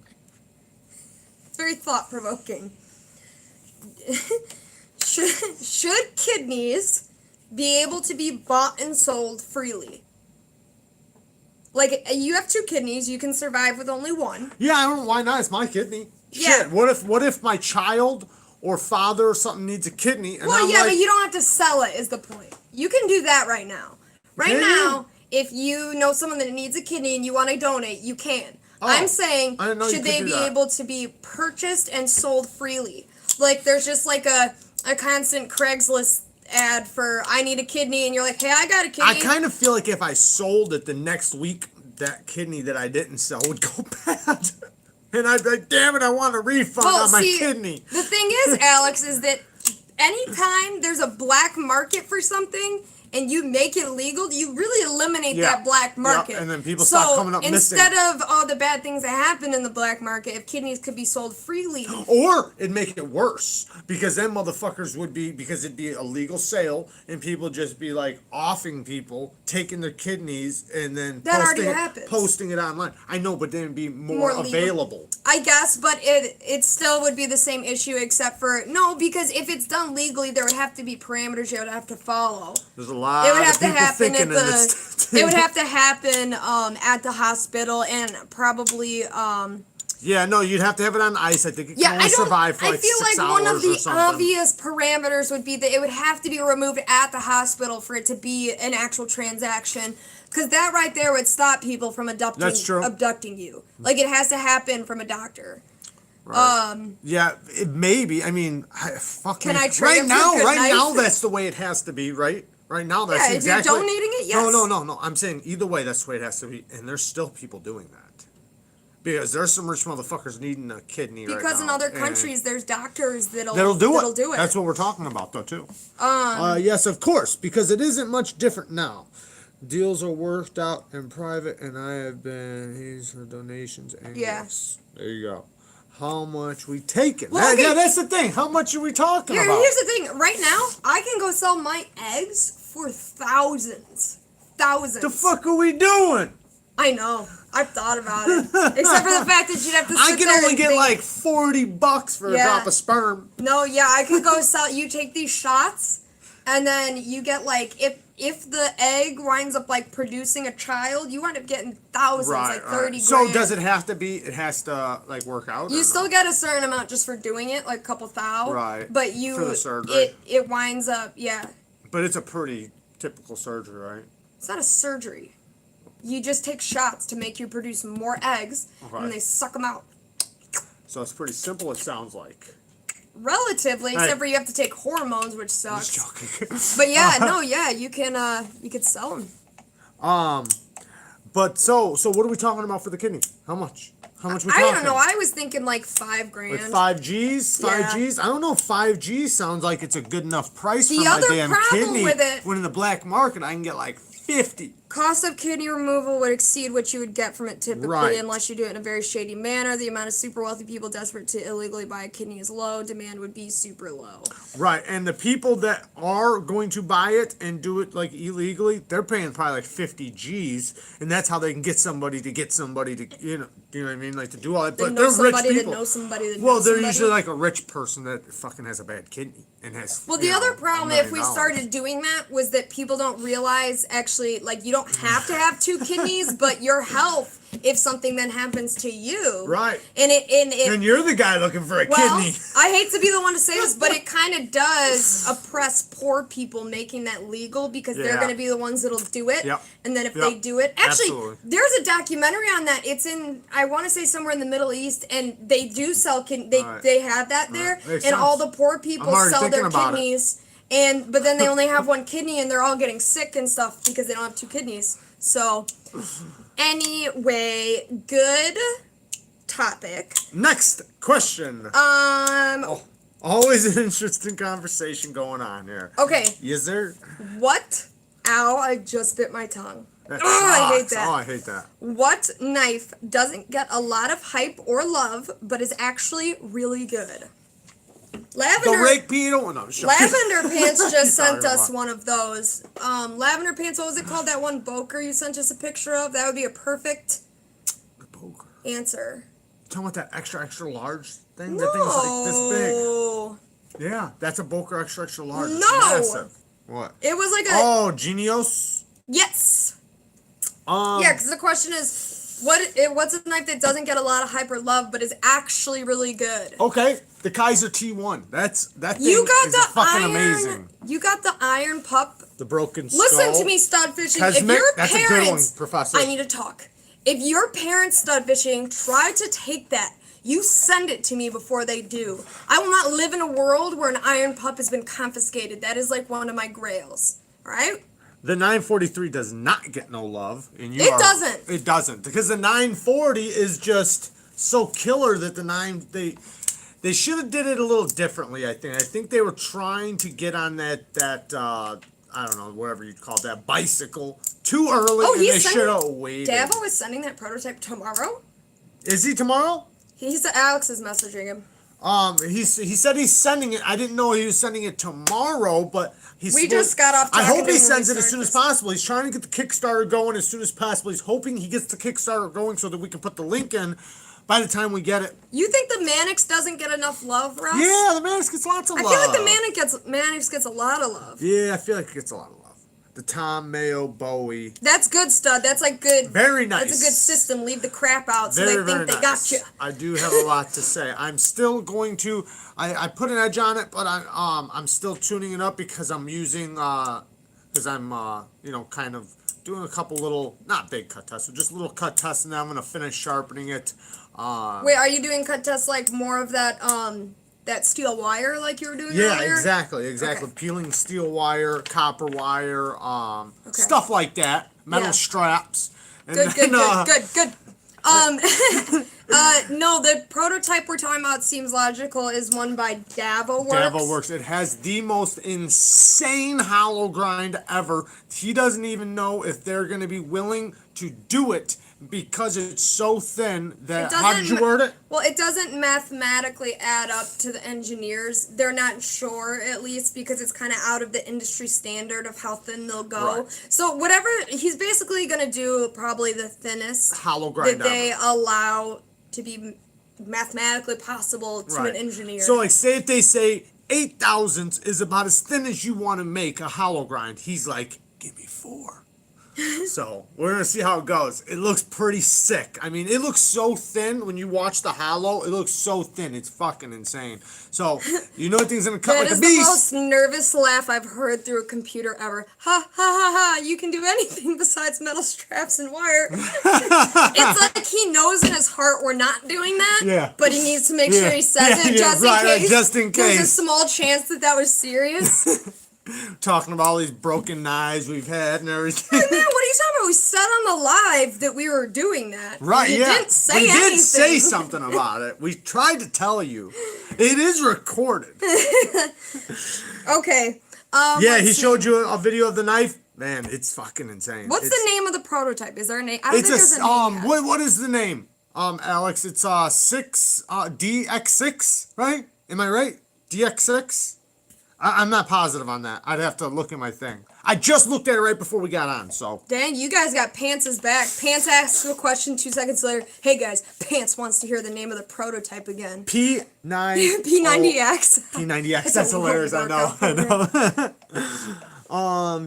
It's very thought-provoking. Should kidneys be able to be bought and sold freely? Like, you have 2 kidneys, you can survive with only one.
Yeah, I don't know, why not? It's my kidney.
Yeah.
Shit, what if my child or father or something needs a kidney? And
Well,
I'm
yeah,
like,
but you don't have to sell it, is the point. You can do that right now. Right
Can
now, if you know someone that needs a kidney and you want to donate, you can.
Oh,
I'm saying,
I didn't know you
should
could
they
do
be
that.
able to be purchased and sold freely? Like, there's just like a constant Craigslist ad for, I need a kidney, and you're like, hey, I got a kidney.
I kind of feel like if I sold it the next week, that kidney that I didn't sell would go bad. And I'd be like, damn it, I want a refund on my kidney.
The thing is, Alex, is that anytime there's a black market for something and you make it legal, you really eliminate that black market.
And then people start coming up missing.
Instead of all the bad things that happen in the black market, if kidneys could be sold freely.
Or it'd make it worse, because then motherfuckers would be, because it'd be a legal sale, and people just be like offing people, taking their kidneys, and then posting it online. I know, but then it'd be more available.
I guess, but it still would be the same issue, except for, no, because if it's done legally, there would have to be parameters you would have to follow.
There's a lot
it would have
of people
to happen
thinking
at the. It would have to happen at the hospital and probably.
Yeah, no, you'd have to have it on ice. I think it can only survive for like 6 hours or something.
I feel like one of the obvious parameters would be that it would have to be removed at the hospital for it to be an actual transaction. Because that right there would stop people from abducting you. Like, it has to happen from a doctor.
Right. Yeah, maybe. I mean,
Can I trade
right now, that's the way it has to be, right? Right now, that's exactly.
If you're donating it, yes.
No. I'm saying either way, that's the way it has to be. And there's still people doing that. Because there's some rich motherfuckers needing a kidney right now.
Because in other countries, there's doctors that'll
do
it.
That's what we're talking about, though, too. Yes, of course, because it isn't much different now. Deals are worked out in private, and I have been used for donations. And yes, there you go. How much we taking?
Well,
yeah, that's the thing. How much are we talking about?
Here's the thing. Right now, I can go sell my eggs for thousands.
The fuck are we doing?
I know. I've thought about it. Except for the fact that you'd have to sit
I can
there
only get like $40 for a drop of sperm.
No, yeah, I could go sell. You take these shots, and then you get like, if the egg winds up like producing a child, you wind up getting thousands, like 30 grand.
So does it have to be, it has to like work out?
You still get a certain amount just for doing it, like a couple thou.
Right.
But
for the surgery.
It winds up, yeah.
But it's a pretty typical surgery, right?
It's not a surgery. You just take shots to make you produce more eggs, and they suck them out.
So it's pretty simple, it sounds like.
Relatively, except for you have to take hormones, which sucks.
I'm just joking.
But yeah, you could sell them.
But so what are we talking about for the kidney? How much? How much we talking?
I don't know. I was thinking like $5 grand.
Like 5 G's? 5 G's? I don't know if 5 G's sounds like it's a good enough price for my damn kidney.
With it,
when in the black market I can get like 50.
Cost of kidney removal would exceed what you would get from it typically,
Right.
unless you do it in a very shady manner. The amount of super wealthy people desperate to illegally buy a kidney is low. Demand would be super low.
Right, and the people that are going to buy it and do it like illegally, they're paying probably like 50 G's, and that's how they can get somebody to you know what I mean, like to do all that.
They
But
know
they're rich
somebody
people.
that knows somebody that
Well,
knows
they're
somebody.
usually like a rich person that fucking has a bad kidney and has.
Well, the
you know,
other problem,
$1
if we
million.
started doing that, was that people don't realize actually, like, you don't have to have two kidneys, but your health, if something then happens to you,
Right.
and
you're the guy looking for a
well,
kidney.
I hate to be the one to say this, but it kind of does oppress poor people making that legal because they're
Yeah.
going to be the ones that'll do it.
Yep.
And then if
Yep.
they do it, actually,
Absolutely.
there's a documentary on that. It's in, I want to say somewhere in the Middle East, and they do sell
Right.
they have that there,
Makes
and all the
sense.
poor people
I'm already
sell their
thinking about it.
kidneys. But then they only have one kidney, and they're all getting sick and stuff because they don't have two kidneys. So, anyway, good topic.
Next question. Always an interesting conversation going on here.
Okay,
Is there?
what? Ow! I just bit my tongue.
That
I hate
sucks.
that.
Oh, I hate that.
What knife doesn't get a lot of hype or love, but is actually really good?
The
Lavender.
rake beetle? No, sure.
Lavender Pants just sent
Sorry,
us
Mama.
one of those. Lavender Pants, what was it called? That one Boker you sent us a picture of? That would be a perfect
The poker.
answer.
Talking about that extra large thing? That thing's like this
No.
big. Yeah, that's a Boker extra large. It's
No.
massive. What?
It was like a.
Oh, Genios?
Yes. Yeah, because the question is, what's a knife that doesn't get a lot of hype or love, but is actually really good?
Okay, the Kaiser T1. That thing
You got
is
the
fucking
iron.
amazing.
You got the iron pup.
The broken skull.
Listen to me, stud fishing. If
Cosmic,
your
that's a good
parents,
one, Professor.
I need to talk. If your parents stud fishing try to take that, you send it to me before they do. I will not live in a world where an iron pup has been confiscated. That is like one of my grails. All right.
The 943 does not get no love, and
It doesn't.
It doesn't, because the 940 is just so killer that they should have did it a little differently. I think they were trying to get on that I don't know, whatever you call that, bicycle too early,
Oh,
and they
he's
should have waited.
Davo is sending that prototype tomorrow.
Is he tomorrow?
Alex is messaging him.
He said he's sending it. I didn't know he was sending it tomorrow, but
We just got off
I
talking
hope
to
he
him when
sends
we
it as soon as
started this.
possible. He's trying to get the Kickstarter going as soon as possible. He's hoping he gets the Kickstarter going so that we can put the link in by the time we get it.
You think the Mannix doesn't get enough love, Russ?
Yeah, the Mannix gets lots of
I
love.
feel like the Mannix gets a lot of love.
Yeah, I feel like it gets a lot of love. The Tom Mayo Bowie.
That's good, stud. That's like good.
Very nice.
That's a good system. Leave the crap out so
Very,
they think
very
they
nice.
got you.
I do have a lot to say. I'm still going to. I put an edge on it, but I'm still tuning it up because I'm using kind of doing a couple little, not big cut tests, but just little cut tests, and then I'm gonna finish sharpening it.
Wait, are you doing cut tests like more of that steel wire like you were doing
Yeah,
earlier?
exactly.
Okay.
Peeling steel wire, copper wire,
Okay.
stuff like that. Metal
Yeah.
straps. And
Good.
then,
No, the prototype we're talking about seems logical is one by Davo Works.
Davo Works. It has the most insane hollow grind ever. He doesn't even know if they're going to be willing to do it because it's so thin that. How did you word it?
Well, it doesn't mathematically add up to the engineers. They're not sure, at least, because it's kind of out of the industry standard of how thin they'll go.
Right.
So whatever, he's basically going to do probably the thinnest
Hollow grind
that they
ever.
allow to be mathematically possible to an engineer.
So, like, say if they say 8 thousandths is about as thin as you want to make a hollow grind, he's like, give me 4. So, we're going to see how it goes. It looks pretty sick. I mean, it looks so thin when you watch the hollow. It looks so thin. It's fucking insane. So, you know thing's going to cut
That
like a
is
beast.
the most nervous laugh I've heard through a computer ever. Ha ha ha ha! You can do anything besides metal straps and wire. It's like he knows in his heart we're not doing that.
Yeah.
But he needs to make sure he says
Yeah,
it just
right,
in
right,
case.
just in
There's a
case.
small chance that was serious.
Talking about all these broken knives we've had and everything.
Man, what are you talking about? We said on the live that we were doing that.
Right,
You
yeah.
didn't say
we
anything.
did say something about it. We tried to tell you. It is recorded.
Okay.
Yeah, he showed you a video of the knife. Man, it's fucking insane.
What's the name of the prototype? Is there a name? I don't
It's
think there's a name yet.
what is the name? Alex, it's DX6, right? Am I right? DX6? I'm not positive on that. I'd have to look at my thing. I just looked at it right before we got on, so.
Dang, you guys got Pants' back. Pants asks a question 2 seconds later. Hey guys, Pants wants to hear the name of the prototype again.
P9.
P90X.
P90X, that's hilarious, I know.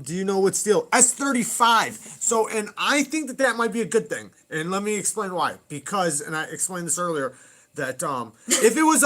Do you know what steel? S35. So, and I think that might be a good thing. And let me explain why. Because, and I explained this earlier, that if it was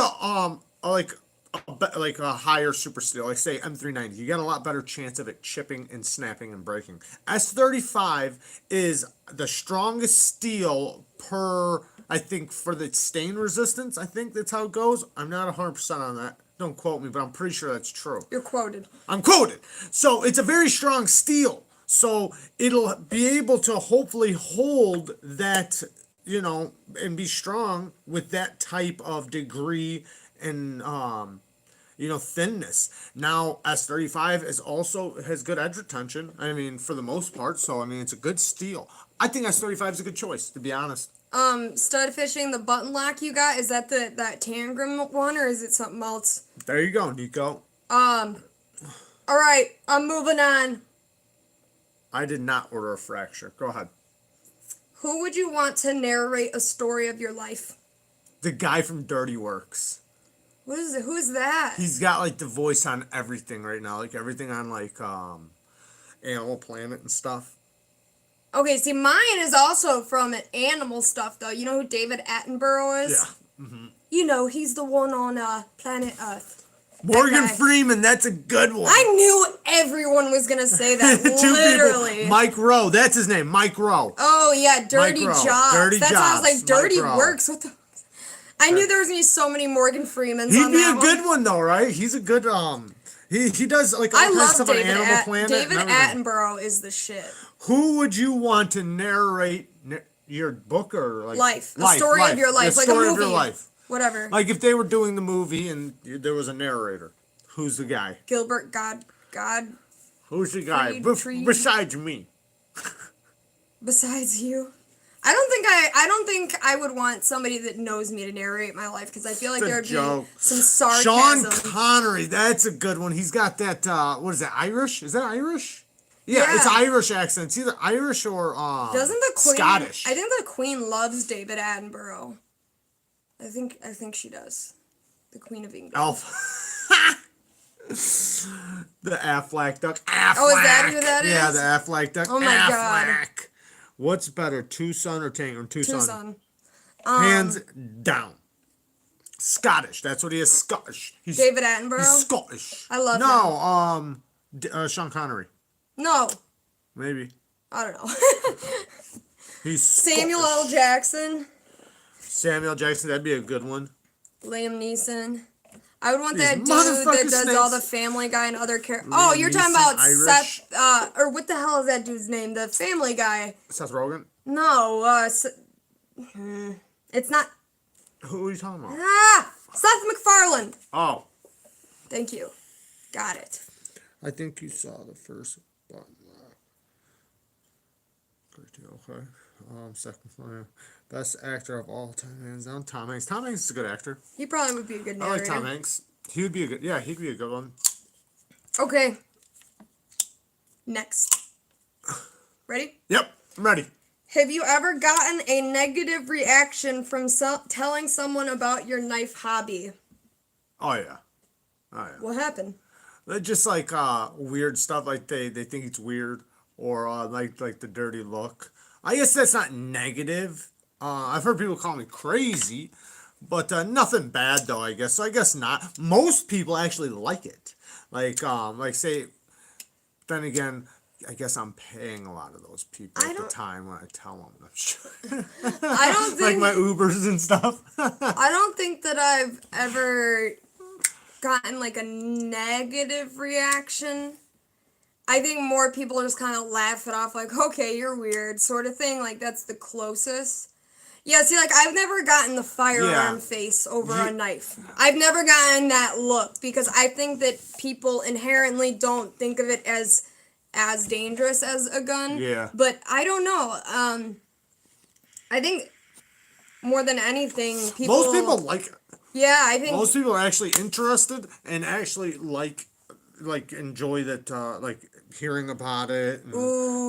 like a higher super steel, like say M390, you got a lot better chance of it chipping and snapping and breaking. S35 is the strongest steel per, I think, for the stain resistance. I think that's how it goes. I'm not 100% on that. Don't quote me, but I'm pretty sure that's true.
You're quoted.
I'm quoted. So it's a very strong steel. So it'll be able to hopefully hold that, you know, and be strong with that type of degree and, you know, thinness. Now, S35 has good edge retention. I mean, for the most part. So, I mean, it's a good steel. I think S35 is a good choice, to be honest.
Stud fishing, the button lock you got, is that that Tangram one, or is it something else?
There you go, Nico.
Alright, I'm moving on.
I did not order a fracture. Go ahead.
Who would you want to narrate a story of your life?
The guy from Dirty Works.
What is it? Who's that?
He's got, like, the voice on everything right now. Like, everything on, like, Animal Planet and stuff.
Okay, see, mine is also from animal stuff, though. You know who David Attenborough is?
Yeah. Mm-hmm.
You know, he's the one on Planet Earth.
Morgan Freeman, that's a good one.
I knew everyone was going to say that, literally.
People. Mike Rowe, that's his name, Mike Rowe.
Oh, yeah, Dirty Jobs.
Dirty
that
Jobs.
Sounds like Dirty Works. What the... I knew there was going to be so many Morgan Freemans
He'd
on
be
that
a good one, though, right? He's a good, he does, like, all kinds of stuff on Animal Planet.
David Attenborough is the shit.
Who would you want to narrate your book or, like...
Life. The story of your life. Like a movie. The story of your life. Whatever.
Like, if they were doing the movie and there was a narrator, who's the guy?
Gilbert God.
Who's the guy? Besides me.
Besides you? I don't think I would want somebody that knows me to narrate my life, because I feel like there'd be some sarcasm.
Sean Connery, that's a good one. He's got that, what is that, Irish? Is that Irish? Yeah, it's Irish accent. It's either Irish or
Doesn't the Queen,
Scottish.
I think the Queen loves David Attenborough. I think she does. The Queen of England.
The Affleck duck.
Affleck. Oh, is that who that is?
Yeah, the Affleck duck.
Oh my God.
What's better, TWOSUN or Tangram? TWOSUN.
TWOSUN.
Hands down. Scottish. That's what he is. Scottish.
David Attenborough.
He's Scottish.
I love
him. Sean Connery.
No.
Maybe.
I don't know.
He's
Samuel L. Jackson.
Samuel Jackson. That'd be a good one.
Liam Neeson. I would want that dude that does all the Family Guy and other characters. Oh, you're talking about
Irish.
Seth, or what the hell is that dude's name? The Family Guy.
Seth Rogen?
No, it's not.
Who are you talking about?
Seth MacFarlane.
Oh.
Thank you. Got it.
I think you saw the first button. Okay. Second one. Best actor of all time, hands down. Tom Hanks. Tom Hanks is a good actor.
He probably would be a good narrator.
I like Tom Hanks. He would be a good. Yeah, he'd be a good one.
Okay. Next. Ready?
Yep, I'm ready.
Have you ever gotten a negative reaction from telling someone about your knife hobby?
Oh yeah.
What happened?
They're just like weird stuff. Like they think it's weird, or like the dirty look. I guess that's not negative. I've heard people call me crazy, but nothing bad though, I guess. So I guess not. Most people actually like it. Like say, then again, I guess I'm paying a lot of those people at the time when I tell them. I'm sure.
I don't think...
like my Ubers and stuff.
I don't think that I've ever gotten like a negative reaction. I think more people just kind of laugh it off, like, okay, you're weird, sort of thing. Like, that's the closest. Yeah, see, like, I've never gotten the firearm face over a knife. I've never gotten that look, because I think that people inherently don't think of it as as dangerous as a gun.
Yeah.
But I don't know. I think more than anything,
Most people like it.
Yeah, I think
Most people are actually interested and actually enjoy that like hearing about it and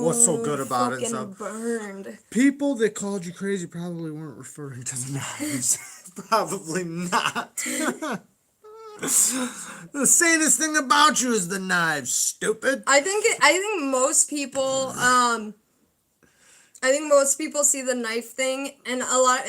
what's so good about it and
fucking
stuff.
burned.
People that called you crazy probably weren't referring to the knives. Probably not. The saddest thing about you is the knives, stupid.
I think most people I think most people see the knife thing, and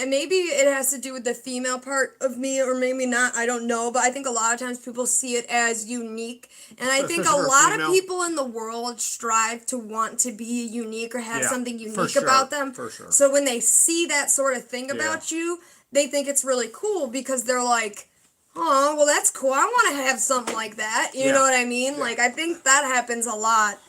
maybe it has to do with the female part of me, or maybe not, I don't know, but I think a lot of times people see it as unique, and I think a lot of people in the world strive to want to be unique or have something unique about them.
For sure.
So when they see that sort of thing about you, they think it's really cool because they're like, oh, well, that's cool. I want to have something like that. You know what I mean? Like, I think that happens a lot.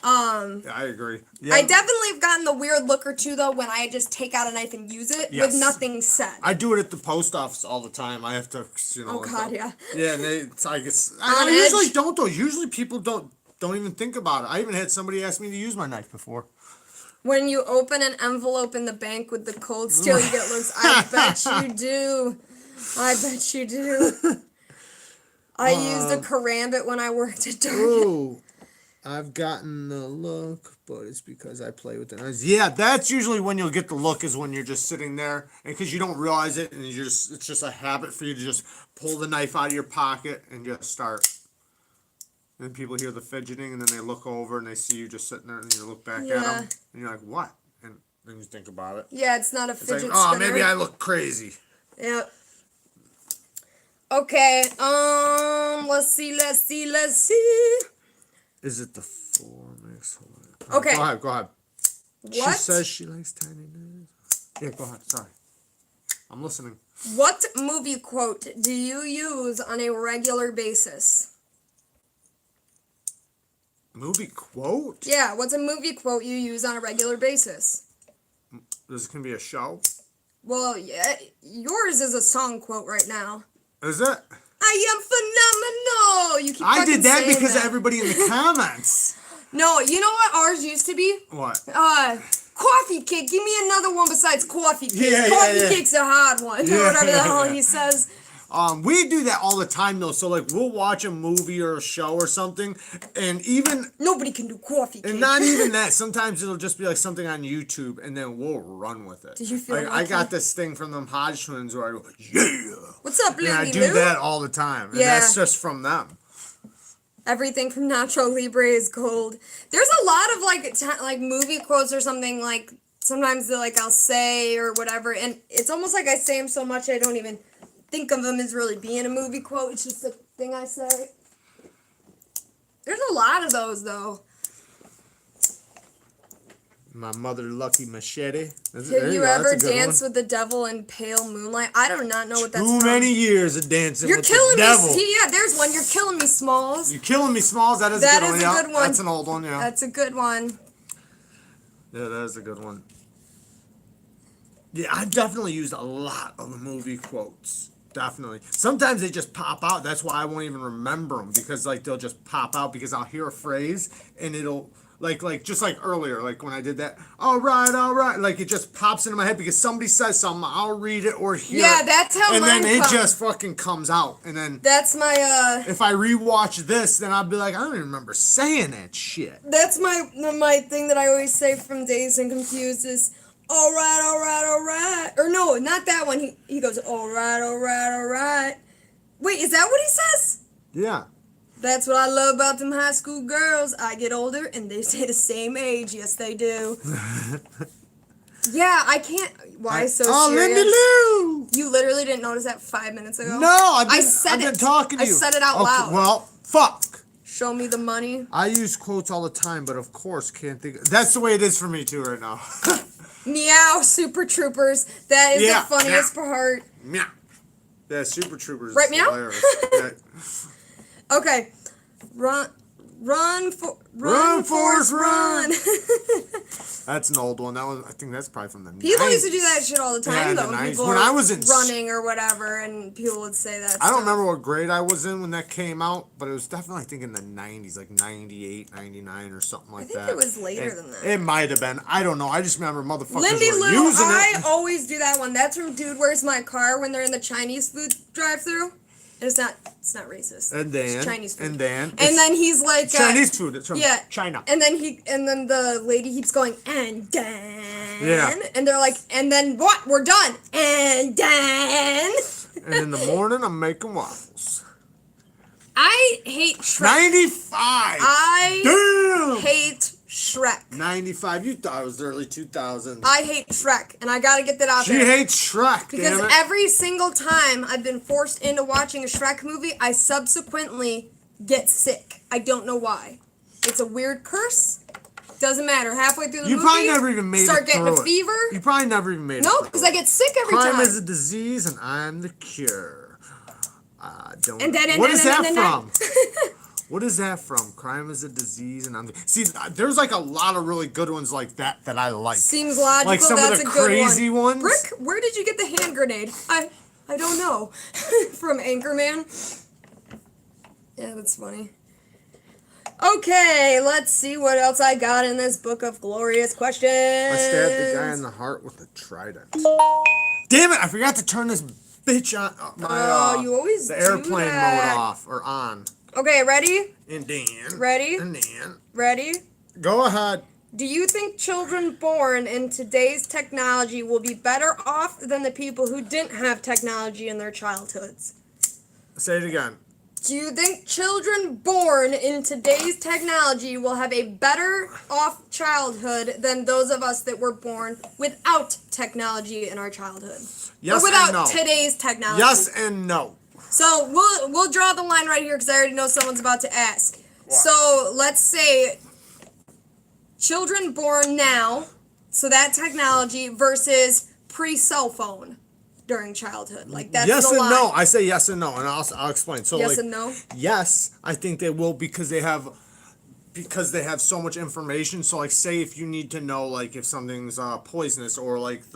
Yeah, I agree. Yeah.
I definitely have gotten the weird look or two, though, when I just take out a knife and use it with nothing said.
I do it at the post office all the time. I have to,
Oh, God, yeah.
Yeah, and I usually don't, though. Usually people don't even think about it. I even had somebody ask me to use my knife before.
When you open an envelope in the bank with the Cold Steel, you get looks. I bet you do. I bet you do. I used a karambit when I worked at Target.
Ooh, I've gotten the look, but it's because I play with the knives. Yeah, that's usually when you'll get the look, is when you're just sitting there, and because you don't realize it, and it's just a habit for you to just pull the knife out of your pocket and just start. And then people hear the fidgeting, and then they look over and they see you just sitting there, and you look back at them, and you're like, "What?" And then you think about it.
Yeah, it's not a fidget
spinner.
Oh,
maybe I look crazy.
Yep. Okay. Let's see.
Is it the 4 mix?
Okay.
Go ahead.
What?
She says she likes tiny knives. Yeah, go ahead. Sorry. I'm listening.
What movie quote do you use on a regular basis?
Movie quote?
Yeah, what's a movie quote you use on a regular basis?
This can be a show?
Well, yeah, yours is a song quote right now.
Is it?
I am phenomenal! You keep
I did that
saying
because
that.
of everybody in the comments.
No, you know what ours used to be?
What?
Coffee cake. Give me another one besides coffee cake.
Yeah,
Coffee cake's a hard one.
Yeah,
Or whatever the hell he says.
We do that all the time though. So like we'll watch a movie or a show or something, and even
nobody can do coffee cake.
And not even that. Sometimes it'll just be like something on YouTube, and then we'll run with it.
Did you feel
like I got this thing from them Hodge twins where I go, yeah.
What's up, Lily?
And I do that all the time, and that's just from them.
Everything from Nacho Libre is gold. There's a lot of like movie quotes or something like sometimes I'll say or whatever, and it's almost like I say them so much I don't even think of them as really being a movie quote. It's just a thing I say. There's a lot of those though.
My mother lucky machete.
Have you ever danced with the devil in pale moonlight? I do not know what that's
Too many years of dancing with the devil.
Yeah, there's one. You're killing me, Smalls.
You're killing me, Smalls. That is a good one. That's an old one, yeah.
That's a good one.
Yeah, that is a good one. Yeah, I've definitely used a lot of movie quotes. Definitely. Sometimes they just pop out. That's why I won't even remember them, because like they'll just pop out because I'll hear a phrase and it'll just like earlier, like when I did that. All right. Like it just pops into my head because somebody says something. I'll read it or hear it.
Yeah, that's how mine comes.
And then it just fucking comes out. And then
that's my
if I rewatch this, then I'll be like, I don't even remember saying that shit.
That's my thing that I always say from Dazed and Confused is, all right. Or no, not that one. He goes, all right. Wait, is that what he says?
Yeah.
That's what I love about them high school girls. I get older and they stay the same age. Yes, they do. Yeah, I can't. Why so serious?
Lindy Lou!
You literally didn't notice that 5 minutes ago?
No, I've been talking to you.
I said it out loud.
Well, fuck.
Show me the money.
I use quotes all the time, but of course can't think. That's the way it is for me too right now.
Meow, Super Troopers. That is the funniest part.
Meow. Yeah, Super Troopers.
Right, meow?
Hilarious.
Okay. Run,
Forrest,
Forrest, run.
That's an old one. I think that's probably from the
People
90s.
used to do that shit all the time,
Yeah, in
though.
the
When
90s.
people
When
were
I was in
running or whatever, and people would say that.
I don't remember what grade I was in when that came out, but it was definitely, I think, in the 90s, like 98, 99 or something like that.
I think it was later than that.
It might have been. I don't know. I just remember motherfuckers
Lindy
were
Lou,
using
I
it.
always do that one. That's from Dude, Where's My Car when they're in the Chinese food drive-thru. It's not racist.
And then,
it's Chinese food.
and then
he's like
Chinese food. It's from
yeah,
China.
And then the lady keeps going and then
Yeah.
and they're like and then what? We're done and then.
And in the morning, I'm making waffles.
I hate Shrek.
95.
I
Damn.
hate Shrek.
95. You thought it was the early 2000s.
I hate Shrek, and I gotta get that out
She
there.
hates Shrek.
Because
damn it.
every single time I've been forced into watching a Shrek movie, I subsequently get sick. I don't know why. It's a weird curse. Doesn't matter. Halfway through the
You
movie,
probably never even made
start
it
getting
through
a
it.
fever.
You probably never even made it.
No,
through
because
it.
I get sick every
Crime
time.
is a disease, and I'm the cure. Don't.
And then-
What is that
and
from? What is that from? Crime is a disease, and I'm the. See, there's like a lot of really good ones like that I like.
Seems logical.
Like some
That's
of the
a good
crazy
one.
ones.
Brick, where did you get the hand grenade? I don't know. From Anchorman. Yeah, that's funny. Okay, let's see what else I got in this book of glorious questions.
I stabbed the guy in the heart with a trident. Damn it! I forgot to turn this bitch on.
You always
the
do
airplane
that.
mode off or on.
Okay, ready?
And then.
Ready?
And then.
Ready?
Go ahead.
Do you think children born in today's technology will be better off than the people who didn't have technology in their childhoods?
Say it again.
Do you think children born in today's technology will have a better off childhood than those of us that were born without technology in our childhood?
Yes
or without
and no.
today's technology?
Yes and no.
So we'll draw the line right here because I already know someone's about to ask.
What?
So let's say children born now, so that technology versus pre-cell phone during childhood. Like that's
Yes
the
and
line.
no. I say yes and no, and I'll explain. So
Yes
like,
and no?
yes, I think they will because they have so much information. So like, say if you need to know like if something's poisonous or like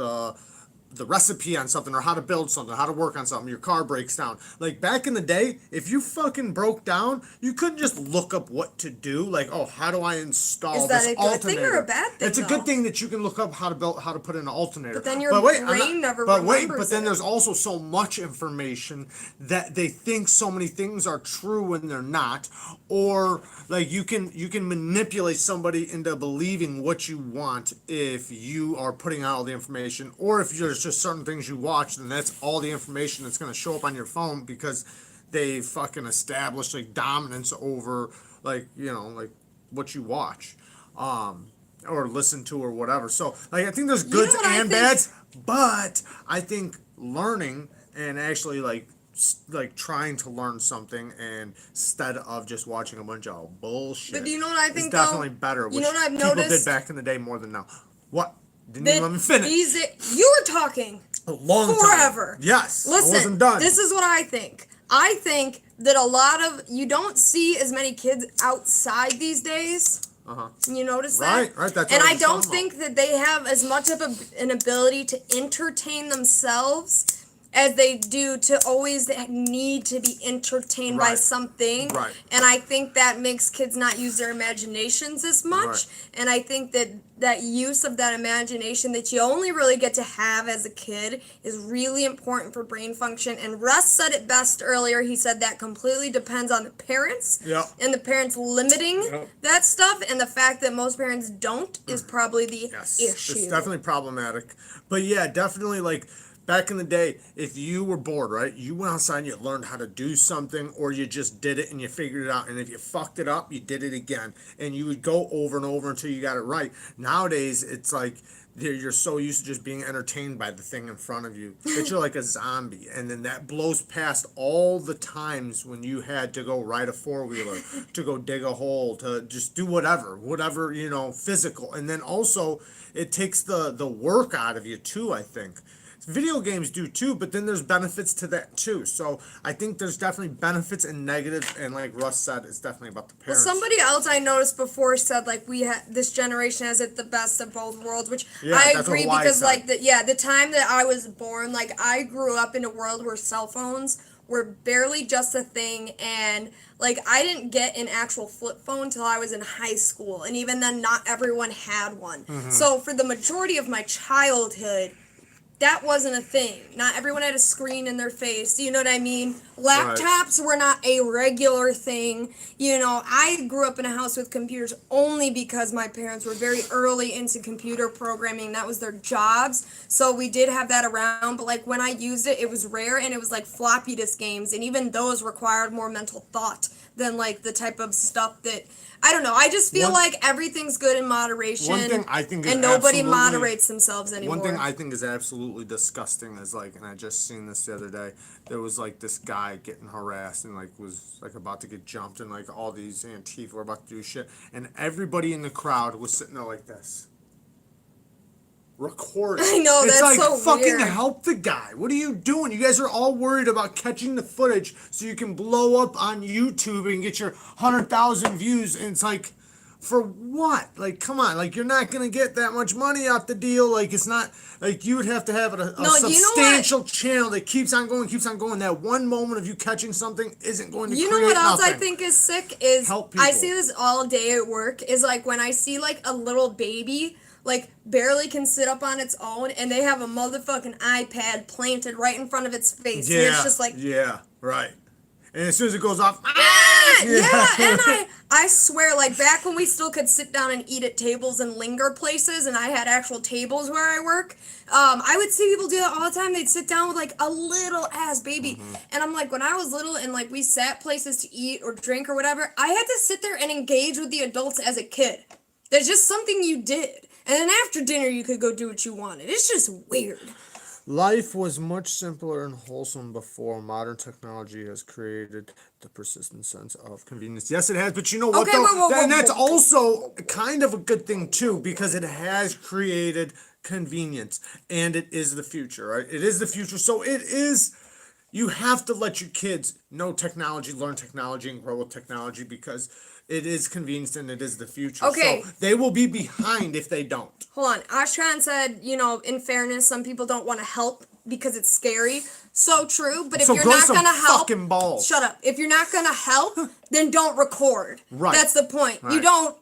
the recipe on something or how to build something, how to work on something, your car breaks down. Like back in the day, if you fucking broke down, you couldn't just look up what to do. Like, oh, how do I install
Is that
this
a good
alternator?
thing or a bad thing,
It's a
though?
good thing that you can look up how to put in an alternator.
But then your
I'm
brain never
But
remembers
then
it.
there's also so much information that they think so many things are true when they're not, or like you can manipulate somebody into believing what you want if you are putting out all the information, or if there's just certain things you watch, then that's all the information that's going to show up on your phone because they fucking established like dominance over like like what you watch or listen to or whatever. So like I think there's goods
know what I
and
think?
bads, but I think learning and actually like trying to learn something instead of just watching a bunch of bullshit.
But do you know what I
is
think,
definitely
though?
better.
You
Which
know what I've
people
noticed?
did back in the day more than now. What? Didn't
That
even let me finish.
you were talking
A long
forever.
time. Yes. I
Listen,
wasn't done.
this is what I think. I think that a lot of you don't see as many kids outside these days. You notice that?
Right. That's
and
what
I
was
don't
talking
think that they have as much of an ability to entertain themselves as they do to always need to be entertained by
Right.
something.
Right.
And I think that makes kids not use their imaginations as much.
Right.
And I think that use of that imagination that you only really get to have as a kid is really important for brain function. And Russ said it best earlier. He said that completely depends on the parents.
Yep.
And the parents limiting
Yep.
that stuff. And the fact that most parents don't is probably the
Yes,
issue.
it's definitely problematic. But yeah, definitely like back in the day, if you were bored, right, you went outside and you learned how to do something, or you just did it and you figured it out. And if you fucked it up, you did it again, and you would go over and over until you got it right. Nowadays, it's like you're so used to just being entertained by the thing in front of you that you're like a zombie, and then that blows past all the times when you had to go ride a four-wheeler, to go dig a hole, to just do whatever physical. And then also it takes the work out of you too, I think. Video games do too, but then there's benefits to that too. So I think there's definitely benefits and negatives, and like Russ said, it's definitely about the
Well,
parents.
somebody else I noticed before said like this generation has it the best of both worlds, which
Yeah,
I
that's what
agree
Hawaii
because
said.
like the time that I was born, like I grew up in a world where cell phones were barely just a thing, and like I didn't get an actual flip phone until I was in high school, and even then not everyone had one. So for the majority of my childhood, that wasn't a thing. Not everyone had a screen in their face. You know what I mean? Laptops were not a regular thing. You know, I grew up in a house with computers only because my parents were very early into computer programming. That was their jobs. So we did have that around. But like when I used it, it was rare, and it was like floppy disk games. And even those required more mental thought than like the type of stuff that, I don't know. I just feel like everything's good in moderation.
One thing I think is
and nobody
absolutely-
moderates themselves anymore.
One thing I think is absolutely disgusting is like, and I just seen this the other day. There was like this guy getting harassed and like was like about to get jumped, and like all these Antifa were about to do shit, and everybody in the crowd was sitting there like this, recording.
I know,
it's
that's
like
so
fucking
weird.
help the guy. What are you doing? You guys are all worried about catching the footage so you can blow up on YouTube and get your 100,000 views, and it's like, for what? Like, come on. Like, you're not going to get that much money off the deal. Like, it's not, like, you would have to have a substantial channel that keeps on going, keeps on going. That one moment of you catching something isn't going to create nothing.
You know what else I think is sick is,
help people.
I see this all day at work, is like when I see like a little baby, like barely can sit up on its own, and they have a motherfucking iPad planted right in front of its face.
Yeah.
And it's just like,
yeah, right. And as soon as it goes off,
and I swear, like back when we still could sit down and eat at tables and linger places, and I had actual tables where I work, I would see people do that all the time. They'd sit down with like a little ass baby, and I'm like, when I was little and like we sat places to eat or drink or whatever, I had to sit there and engage with the adults as a kid. There's just something you did, and then after dinner you could go do what you wanted. It's just weird.
life was much simpler and wholesome before modern technology has created the persistent sense of convenience. Yes, it has, but you know what,
Okay,
though?
whoa,
And that's
whoa.
also kind of a good thing, too, because it has created convenience, and it is the future, right? It is the future, so it is... You have to let your kids know technology, learn technology, and grow with technology, because it is convenience and it is the future.
Okay.
So they will be behind if they don't.
Hold on. Ashkan said, you know, in fairness, some people don't want to help because it's scary. So true. But if
So
you're
grow
not
some
going to help,
fucking balls.
shut up. If you're not going to help, then don't record.
Right.
That's the point. You
Right.
don't,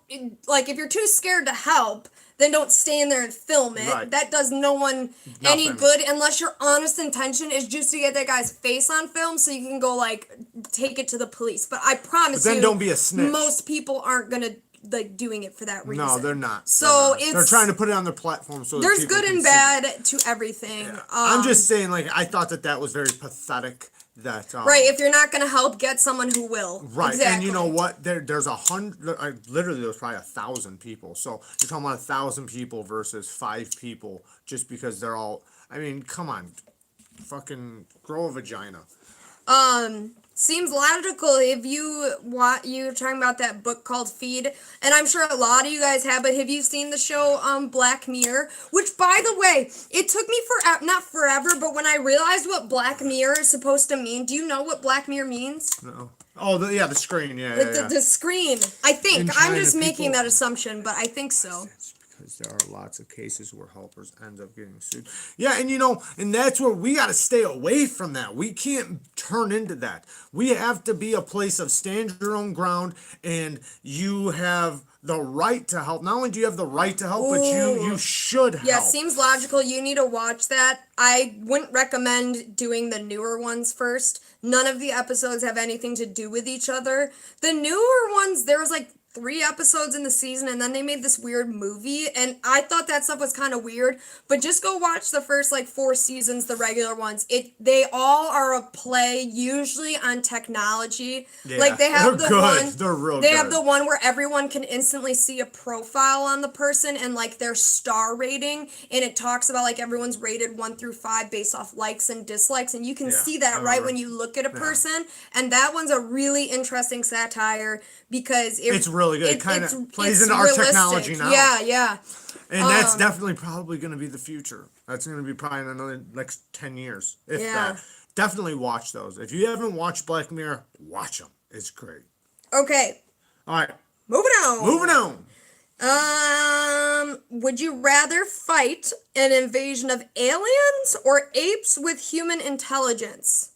like, if you're too scared to help, then don't stand there and film it.
Right.
That does no one any
Nothing.
good unless your honest intention is just to get that guy's face on film so you can go, like, take it to the police. But I promise
But then
you,
don't be a snitch.
most people aren't going to, like, doing it for that reason.
No, they're not.
So
They're not.
it's...
They're trying to put it on their platform so that
There's
people
good
can
and
see it.
bad to everything.
I'm just saying, like, I thought that was very pathetic. That
right. If you're not gonna help, get someone who will.
right,
Exactly.
and you know what? There's 100. Literally, there's probably 1,000 people. So you're talking about 1,000 people versus 5 people, just because they're all. I mean, come on, fucking grow a vagina.
Seems logical if you're talking about that book called Feed, and I'm sure a lot of you guys have, but have you seen the show Black Mirror? Which, by the way, it took me not forever, but when I realized what Black Mirror is supposed to mean, do you know what Black Mirror means?
No. Oh, the screen. Yeah,
The screen. I think.
In
I'm
China,
just making
people-
that assumption, but I think so.
It's because there are lots of cases where helpers end up getting sued. Yeah, and you know, and that's where we got to stay away from that. We can't turn into that. We have to be a place of stand your own ground, and you have the right to help. Not only do you have the right to help, but you should help.
Yeah, seems logical. You need to watch that. I wouldn't recommend doing the newer ones first. None of the episodes have anything to do with each other. The newer ones, there was like 3 episodes in the season, and then they made this weird movie, and I thought that stuff was kind of weird, but just go watch the first like 4 seasons, the regular ones. They all are a play, usually on technology.
Yeah,
like they have
they're
the
good.
one
They're real
They
good.
have the one where everyone can instantly see a profile on the person and like their star rating, and it talks about like everyone's rated 1 through 5 based off likes and dislikes, and you can see that right when you look at a person, and that one's a really interesting satire because
It's really really good. It kind
it's
of plays
it's
into our
realistic.
technology now.
Yeah, yeah.
And that's definitely probably going to be the future. That's going to be probably in another next 10 years. If that. Definitely watch those. If you haven't watched Black Mirror, watch them. It's great.
Okay.
All right.
Moving on.
Moving on.
Would you rather fight an invasion of aliens or apes with human intelligence?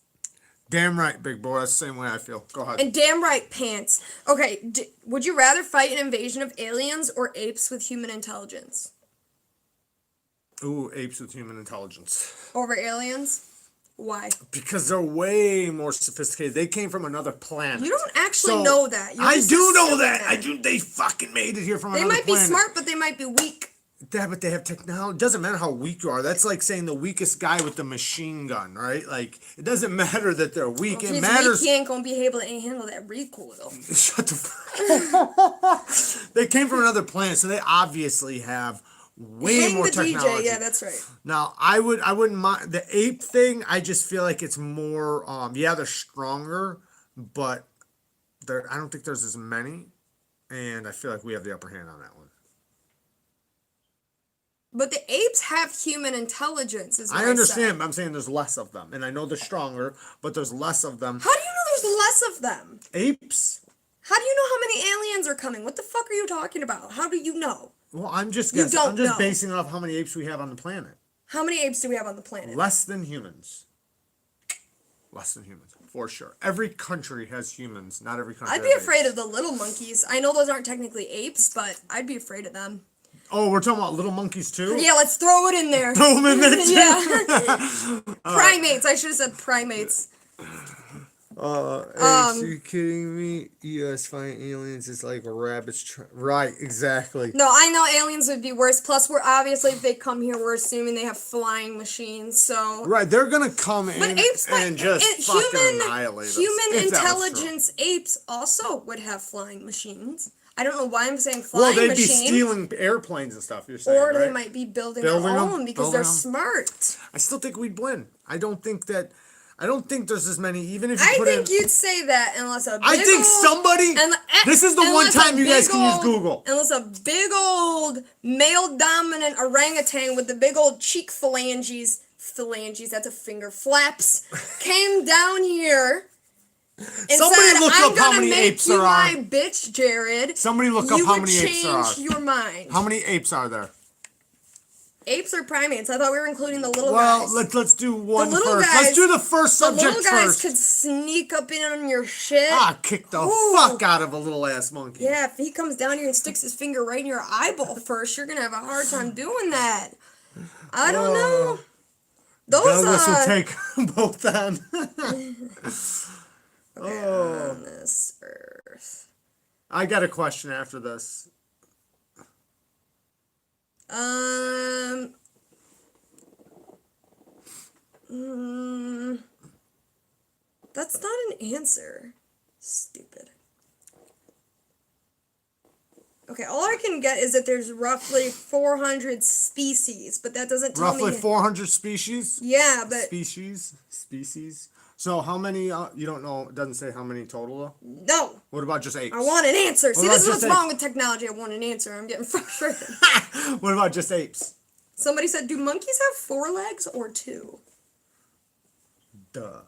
Damn right, big boy. That's the same way I feel. Go ahead.
And damn right, pants. Okay, would you rather fight an invasion of aliens or apes with human intelligence?
Ooh, apes with human intelligence.
Over aliens? Why?
Because they're way more sophisticated. They came from another planet.
You don't actually know that.
I do know that. I do. They fucking made it here from another planet.
They might be smart, but they might be weak.
Yeah, but they have technology. It doesn't matter how weak you are. That's like saying the weakest guy with the machine gun, right? Like, it doesn't matter that they're weak.
Well,
it matters.
Weak, he ain't gonna be able to handle that recoil.
Shut the fuck. They came from another planet, so they obviously have way more technology.
DJ, yeah, that's right.
Now, I wouldn't mind the ape thing. I just feel like it's more. Yeah, they're stronger, but I don't think there's as many, and I feel like we have the upper hand on that one.
But the apes have human intelligence, is what
I understand, but I'm saying there's less of them. And I know they're stronger, but there's less of them.
How do you know there's less of them?
Apes?
How do you know how many aliens are coming? What the fuck are you talking about? How do you know?
Well, I'm just guessing. I'm just basing it off how many apes we have on the planet.
How many apes do we have on the planet?
Less than humans. Less than humans, for sure. Every country has humans. Not every country
I'd be afraid of the little monkeys. I know those aren't technically apes, but I'd be afraid of them.
Oh, we're talking about little monkeys too?
Yeah, let's throw it in there.
Throw them in there too?
Yeah. Primates. I should have said primates.
Are you kidding me? US fighting aliens is like rabbits. Right, exactly.
No, I know aliens would be worse. Plus, we're obviously, if they come here, we're assuming they have flying machines, so...
Right, they're gonna come in
apes,
and just fucking annihilate us.
Human intelligence apes also would have flying machines. I don't know why I'm saying flying machine.
Well, they'd be stealing airplanes and stuff, you're saying,
or
right?
they might be building their own because they're smart.
I still think we'd win. I don't think there's as many, even if you
I think you'd say that unless a big
I think somebody... this is the one time you guys can use Google.
Unless a big old male-dominant orangutan with the big old cheek phalanges, that's a finger, flaps, came down here...
Somebody look up how many apes there are.
I'm gonna make you my bitch, Jared.
Somebody look up how many apes there are.
You would change your mind.
How many apes are there?
Apes or primates? I thought we were including the little guys.
Well, let's do one
first.
Let's do the first subject first.
The little guys could sneak up in on your shit.
Kick the fuck out of a little ass monkey.
Yeah, if he comes down here and sticks his finger right in your eyeball first, you're gonna have a hard time doing that. I don't know.
Douglas will take both on.
On this earth.
I got a question after this.
That's not an answer. Stupid. Okay, all I can get is that there's roughly 400 species, but that doesn't tell me...
Roughly 400 species?
Yeah, but...
Species? So how many, you don't know, it doesn't say how many total though?
No.
What about just apes?
I want an answer. See, this is what's wrong with technology. I want an answer. I'm getting frustrated.
What about just apes?
Somebody said, do monkeys have 4 legs or 2?
Duh.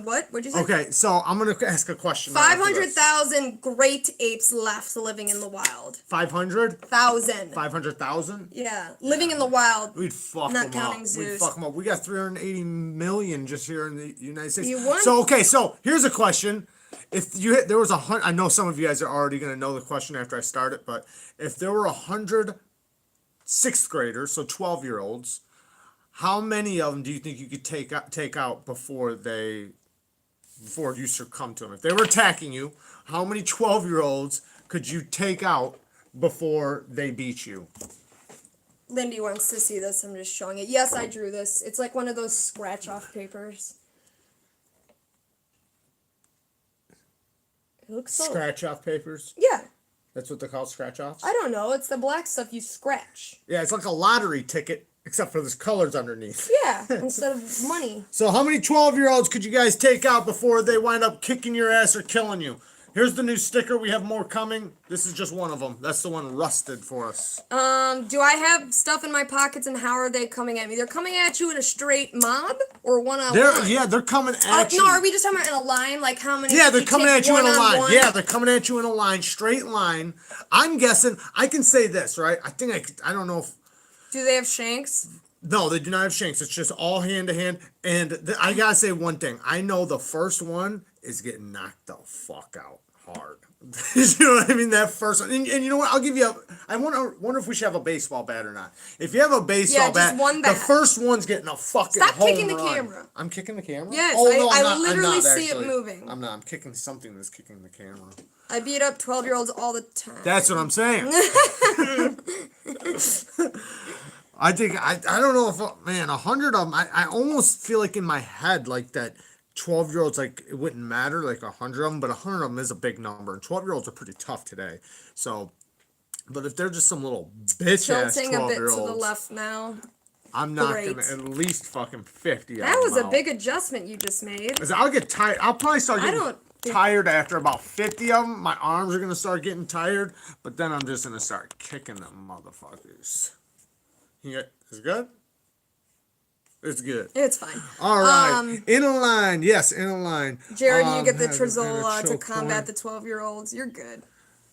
What? What'd you say?
Okay, so I'm going to ask a question.
500,000 great apes left living in the wild.
500,000? 500,000?
Yeah, living in the wild.
We'd fuck
not
them
counting
up.
zoos.
We'd fuck them up. We got 380 million just here in the United States.
You won?
So here's a question. If there was I know some of you guys are already going to know the question after I start it, but if there were 100 sixth graders, so 12-year-olds, how many of them do you think you could take out before you succumb to them? If they were attacking you, how many 12-year-olds could you take out before they beat you?
Lindy wants to see this. I'm just showing it. Yes, I drew this. It's like one of those scratch-off papers. It looks so...
Scratch-off papers?
Yeah.
That's what they're called, scratch-offs?
I don't know. It's the black stuff you scratch.
Yeah, it's like a lottery ticket. Except for there's colors underneath.
Yeah, instead of money.
So how many 12-year-olds could you guys take out before they wind up kicking your ass or killing you? Here's the new sticker. We have more coming. This is just one of them. That's the one rusted for us.
Do I have stuff in my pockets, and how are they coming at me? They're coming at you in a straight mob or one-on-one?
Yeah, they're coming at you.
No, are we just talking about in a line? Like how many?
Yeah, they're coming at you in a line.
one-on-one?
Yeah, they're coming at you in a line, straight line. I'm guessing. I can say this, right? I don't know if.
Do they have shanks?
No, they do not have shanks. It's just all hand to hand. And I gotta say one thing. I know the first one is getting knocked the fuck out hard. You know what I mean? That first one. And you know what? I'll give you I wonder if we should have a baseball bat or not. If you have a baseball bat,
one bat,
the first one's getting a fucking
Stop
home
kicking the
run.
camera.
I'm kicking the camera?
Yes,
oh, no,
I
I'm not,
literally
I'm not,
see
actually.
it moving.
I'm not. I'm kicking something that's kicking the camera.
I beat up 12-year-olds all the time.
That's what I'm saying. I think, I don't know if, man, 100 of them, I almost feel like in my head, like that 12-year-olds, like, it wouldn't matter, like 100 of them, but 100 of them is a big number, and 12-year-olds are pretty tough today, so, but if they're just some little bitch-ass 12-year-olds.
Tilting a bit to the left now.
I'm knocking at least fucking 50
That was a
out.
big adjustment you just made.
I'll get tired, I'll probably start getting tired after about 50 of them. My arms are going to start getting tired, but then I'm just going to start kicking them motherfuckers. Yeah, is it good? It's good.
It's fine.
All right. In a line. Yes, in a line.
Jared, you get the Trizola to combat the 12-year-olds. You're good.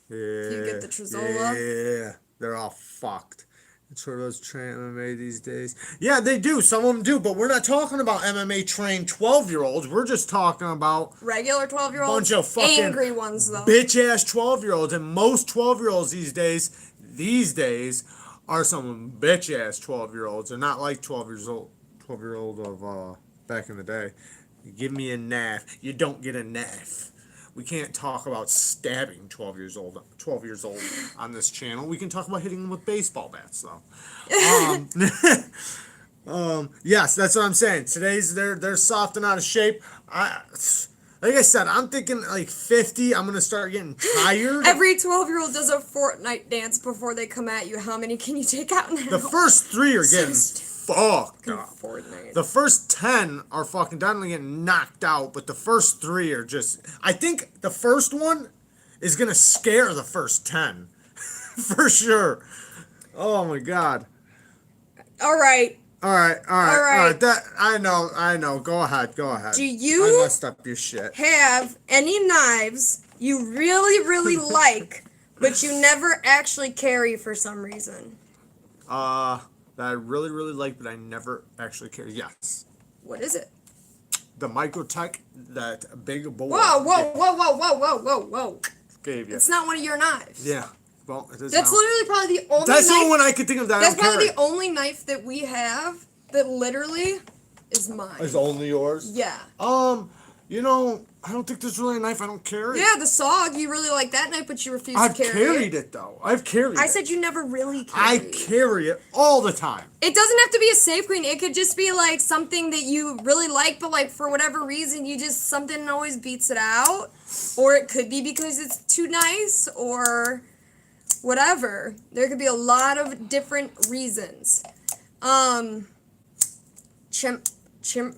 Yeah.
You get the Trizola.
Yeah. They're all fucked. It's for those train MMA these days. Yeah, they do. Some of them do, but we're not talking about MMA trained 12-year-olds. We're just talking about
regular 12-year-olds.
Bunch of fucking
angry ones, though.
Bitch-ass 12-years. And most 12-year-olds these days, are some bitch-ass 12-year-olds. They're not like 12-year-old of back in the day. You give me a knife, you don't get a knife. We can't talk about stabbing 12 years old on this channel. We can talk about hitting them with baseball bats, though. Yes, that's what I'm saying. Today's they're soft and out of shape. Like I said, I'm thinking like 50. I'm gonna start getting tired.
Every 12-year-old does a Fortnite dance before they come at you. How many can you take out now?
The first 3 are getting fucked up.
Fortnite.
The first 10 are fucking definitely getting knocked out, but the first 3 are just. I think the first one is gonna scare the first 10, for sure. Oh my god.
All right.
All right. That I know. Go ahead. Do
you
I messed up your shit.
Have any knives you really, really like, but you never actually carry for some reason?
That I really, really like, but I never actually carry. Yes.
What is it?
The Microtech, that big boy.
Whoa.
Gave you.
It's not one of your knives.
Yeah. Well, it is.
That's literally probably the only.
That's
knife,
the only one I could think of that
That's
I don't carry.
probably the only knife that we have that literally is mine.
Is only yours?
Yeah.
You know, I don't think there's really a knife I don't carry.
Yeah, the SOG, you really like that knife, but you refuse to carry it.
I've carried it, though. I've carried it.
I said you never really carry
I carry it all the time.
It doesn't have to be a Safe Queen. It could just be, like, something that you really like, but, like, for whatever reason, something always beats it out. Or it could be because it's too nice, or whatever. There could be a lot of different reasons. Chimera?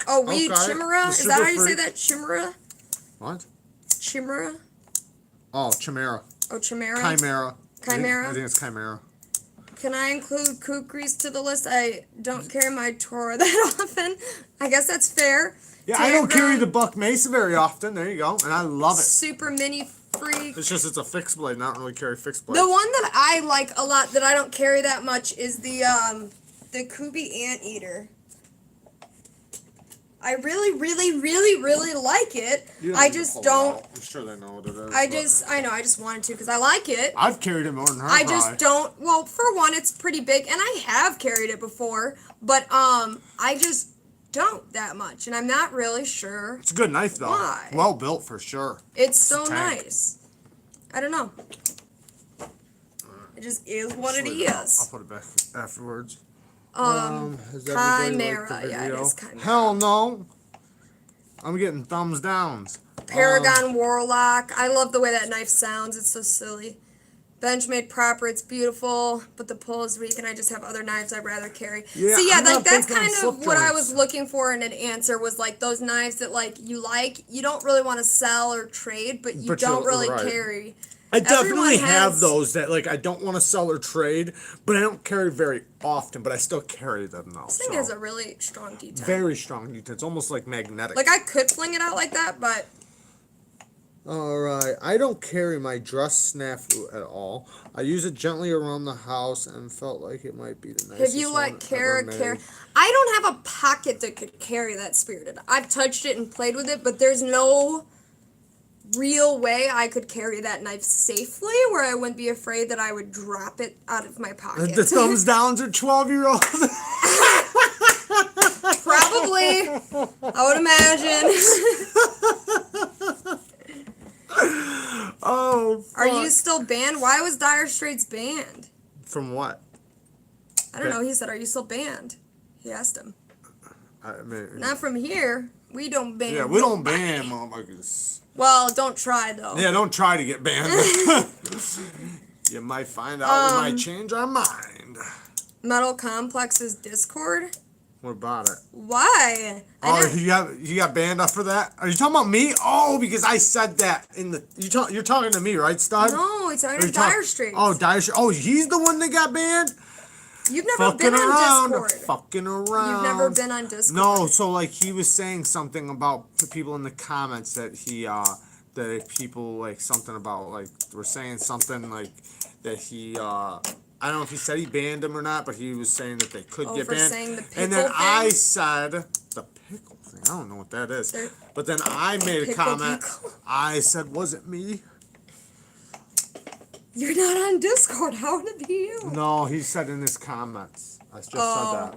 Oh, wait,
okay.
Chimera? Is that how you say that? Chimera?
What?
Chimera?
Oh, Chimera.
Oh, Chimera?
Chimera.
Chimera?
I think it's Chimera.
Can I include kukris to the list? I don't carry my Torah that often. I guess that's fair.
Yeah, I don't carry the Buck Mesa very often. There you go. And I love it.
Super mini freak.
It's just, it's a fixed blade. And I don't really carry fixed blades.
The one that I like a lot that I don't carry that much is the Kubi Anteater. I really, really, really, really like it. I just don't.
I'm sure they know what it is.
I know. I just wanted to because I like it.
I've carried it more than her.
I just don't. Well, for one, it's pretty big, and I have carried it before, but I just don't that much, and I'm not really sure.
It's a good knife though.
Why?
Well built for sure.
It's so nice. I don't know. It just is what it is.
I'll put it back afterwards.
Chimera. Yeah, it is Chimera.
Hell no. I'm getting thumbs downs.
Paragon Warlock. I love the way that knife sounds. It's so silly. Benchmade proper, it's beautiful, but the pull is weak, and I just have other knives I'd rather carry.
Yeah,
See, yeah,
I'm
like
not
that's
big on
kind
slip
of what I was
joints.
looking for in an answer was like those knives that you don't really want to sell or trade, but you
But
don't
you're
really
right.
carry.
I
Everyone
definitely have
has-
those that like I don't want to sell or trade, but I don't carry very often. But I still carry them though.
This thing
So.
has a really strong detail.
Very strong detail. It's almost like magnetic.
Like I could fling it out like that, but
Alright, I don't carry my dress snafu at all. I use it gently around the house and felt like it might be the nicest
have you
one
let Kara
ever
carry?
made.
I don't have a pocket that could carry that Spirited. I've touched it and played with it, but there's no real way I could carry that knife safely where I wouldn't be afraid that I would drop it out of my pocket.
The thumbs downs are 12-year-old.
Probably. I would imagine.
Oh, fuck.
Are you still banned? Why was Dire Straits banned?
From what?
I don't know. He said, "Are you still banned?" He asked him.
I mean,
Not from here. We don't ban.
yeah, we don't ban motherfuckers.
Well, don't try though.
Yeah, don't try to get banned. You might find out we might change our mind.
Metal Complex's Discord.
What about it?
Why?
Oh, you got banned up for that? Are you talking about me? Oh, because I said that in the you're talking to me, right, Stud?
No, it's
Are
under
you
Dire Straits.
Oh, Dire Straits. Oh, he's the one that got banned?
You've never
Fucking
been on
around.
Discord.
Fucking around.
You've never been on Discord.
No, so like he was saying something about the people in the comments that he that if people like something about like were saying something like that he I don't know if he said he banned them or not, but he was saying that they could get
for
banned.
saying the
And then
pickle
I
thing?
said the pickle thing. I don't know what that is.
They're-
But then I made a
Pickle,
comment.
pickle.
I said, was it me?
You're not on Discord. How would it be you?
No, he said in his comments. I just said that.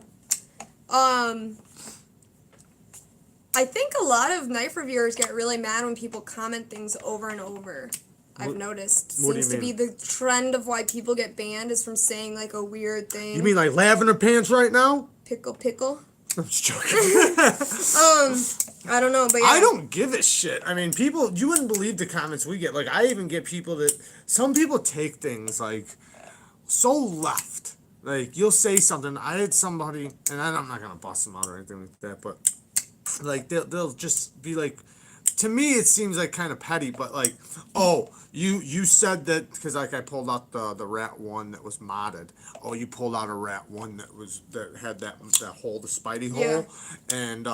I think a lot of knife reviewers get really mad when people comment things over and over. I've noticed.
what do you
Seems to be
mean?
the trend of why people get banned is from saying like a weird thing.
You mean like lavender pants right now?
pickle?
I'm just joking.
I don't know, but yeah.
I don't give a shit. I mean, people, you wouldn't believe the comments we get. Like, I even get people that, some people take things, like, so left. Like, you'll say something. I had somebody, and I'm not going to bust them out or anything like that, but, like, they'll just be like, to me, it seems like kind of petty, but, like, oh, you said that, because, like, I pulled out the rat one that was modded. Oh, you pulled out a rat one that had that hole, the Spidey hole, and,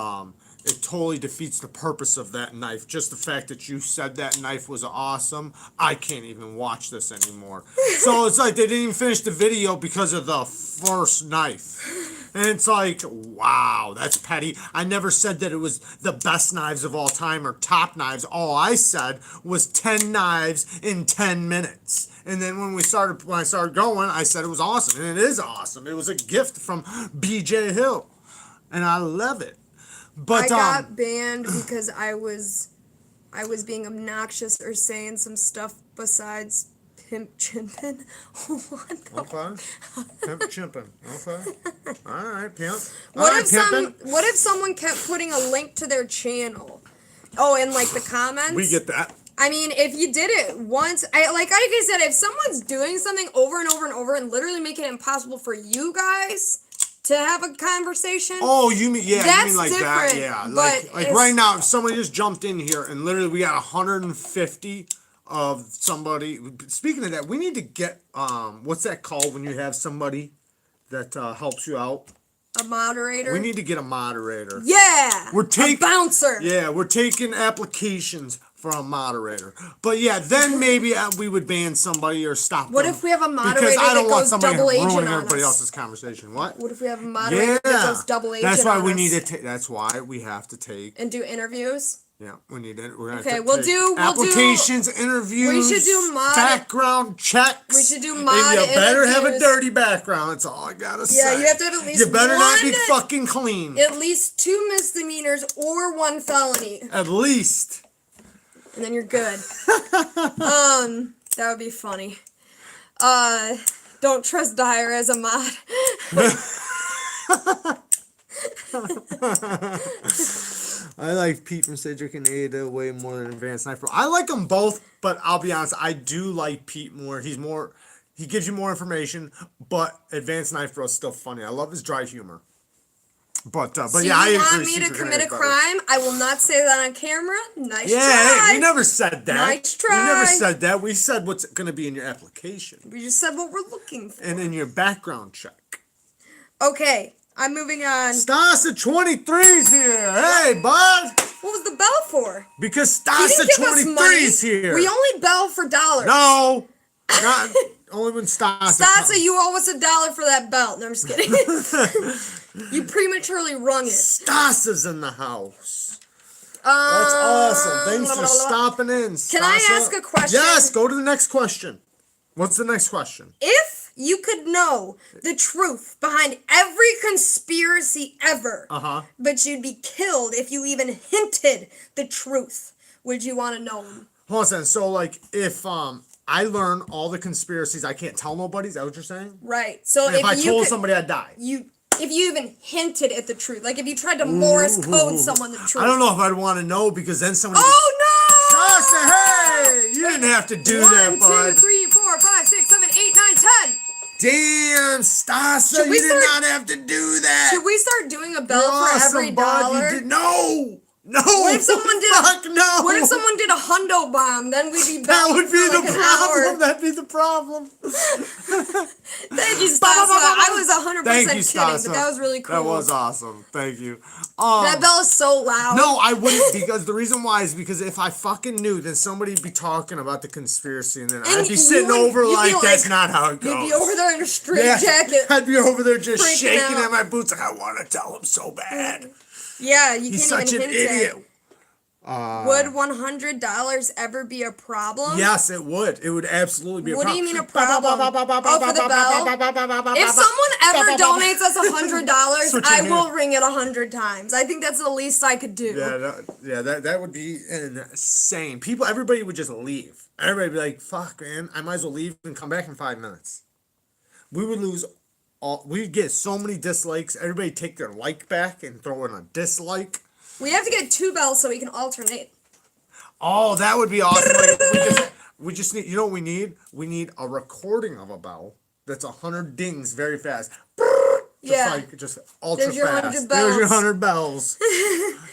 it totally defeats the purpose of that knife. Just the fact that you said that knife was awesome, I can't even watch this anymore. So it's like they didn't even finish the video because of the first knife. And it's like, wow, that's petty. I never said that it was the best knives of all time or top knives. All I said was 10 knives in 10 minutes. And then when I started going, I said it was awesome. And it is awesome. It was a gift from BJ Hill. And I love it. But
I got banned because I was being obnoxious or saying some stuff besides pimp chimping. What the
okay. Pimp chimping. Okay. All right, pimp.
What if someone kept putting a link to their channel? Oh, in like the comments?
We get that.
I mean, if you did it once, like I said, if someone's doing something over and over and over and literally making it impossible for you guys to have a conversation.
Oh, you mean
That's
you mean like
different,
that? Yeah,
but
like right now, if somebody just jumped in here and literally we got 150 of somebody. Speaking of that, we need to get what's that called when you have somebody that helps you out?
A moderator.
We need to get a moderator.
Yeah.
We're taking
a bouncer.
Yeah, we're taking applications for a moderator. But yeah, then maybe we would ban somebody or stop
What
them.
if we have a moderator
Because I don't
that
want
goes
somebody
double agent
ruining
on
everybody
us?
else's conversation. What?
What if we have a moderator that goes double agent
That's why
on
we
us
need to. That's why we have to take.
and do interviews?
Yeah, we need it. We're gonna
Okay,
have to
we'll
take
do
applications, interviews.
we should do
background checks.
We should do
And
mod
you better have a
interviews.
dirty background. That's all I gotta say.
Yeah, you have to have at least
You better not be
one-
fucking clean.
At least 2 misdemeanors or 1 felony,
At least.
and then you're good. That would be funny. Don't trust Dyer as a mod.
I like Pete from Cedric and Ada way more than Advanced Knife Pro. I like them both, but I'll be honest, I do like Pete more. He gives you more information, but Advanced Knife Pro is still funny. I love his dry humor. But
So
yeah, I
you
agree.
want me to
Secret
commit a
Grenade better.
crime? I will not say that on camera. Nice
Yeah,
try.
hey, we never said that.
Nice
We never
try.
said that. We said what's going to be in your application
We just said what we're looking for.
and in your background check.
Okay, I'm moving on.
Stasa 23's here. Hey, bud.
What was the bell for?
Because
He
Stasa
didn't give us
23's
money.
here.
We only bell for dollars.
No, not only when Stasa.
Stasa, you owe us $1 for that belt. No, I'm just kidding. You prematurely rung it.
Stasa's in the house. That's awesome. Thanks for stopping in, Stasa.
Can I ask a question?
Yes, go to the next question. What's the next question?
If you could know the truth behind every conspiracy ever, but you'd be killed if you even hinted the truth, would you want to know them?
Hold on a second. So, like, if I learn all the conspiracies, I can't tell nobody. Is that what you're saying?
Right. So
And if I
you
told
could,
somebody, I'd die.
if you even hinted at the truth, like if you tried to Morse code someone the truth.
I don't know if I'd want to know because then somebody.
Oh no!
Stasa, hey! You didn't have to do that,
1,
bud.
2, 3, 4, 5, 6, 7, 8, 9, 10.
Damn, Stasa,
Should we
you did
start-
not have to do that.
Should we start doing a bell
You're
for
awesome,
every
bud.
dollar?
You did, no!
What if someone did?
Fuck no!
What if someone did a hundo bomb? Then we'd be
That
belling
would be
for like
the
an
problem.
hour.
That'd be the problem.
Thank you, Stasa. I was 100%
Thank you,
kidding,
Stasa.
but that was really cool.
That was awesome. Thank you.
That bell is so loud.
No, I wouldn't, because the reason why is because if I fucking knew, then somebody'd be talking about the conspiracy, and then I'd be
you
sitting
would-
over
you'd be
like,
like-
that's not how it goes.
You'd be over there in a straight
Yeah,
jacket.
I'd be over there just
freaking
shaking
out.
at my boots like, I want to tell him so bad.
Yeah, you
He's
can't
such
even
an
hint
idiot.
it. Would $100 ever be a problem?
Yes, it would. It would absolutely be a
What do
problem.
you mean a problem? Oh, for the bell? If someone ever donates us $100,
Switch your
I
hand.
will ring it 100 times. I think that's the least I could do.
Yeah, that would be insane. Everybody would just leave. Everybody would be like, fuck, man, I might as well leave and come back in 5 minutes. We would lose we'd get so many dislikes. Everybody take their like back and throw in a dislike.
We have to get 2 bells so we can alternate.
Oh, that would be awesome. Like, we just need, you know what we need? We need a recording of a bell that's 100 dings very fast. Just ultra
There's your
fast.
100
There's your
bells.
100 bells.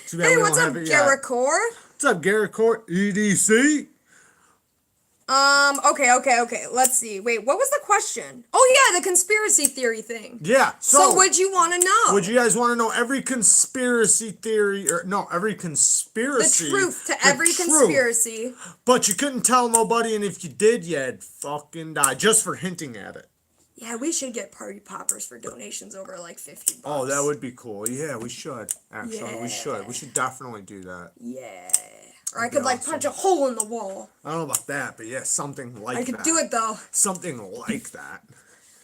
Too bad
Hey,
we
what's
don't
up,
have it yet.
Garricore?
What's up, Garricore? EDC?
Okay. Let's see. Wait, what was the question? Oh, yeah, the conspiracy theory thing.
Yeah.
So would you want to know?
Would you guys want to know every conspiracy theory, every
the
conspiracy?
truth to
the
every
truth.
conspiracy.
But you couldn't tell nobody, and if you did, you'd fucking die just for hinting at it.
Yeah, we should get party poppers for donations over like $50.
Oh, that would be cool. Yeah, we should. Actually,
Yeah.
we should. We should definitely do that.
Yeah. Or I
That'd
could
be
like
awesome.
punch a hole in the wall.
I don't know about that, but yeah, something like that.
I could do it though.
Something like that.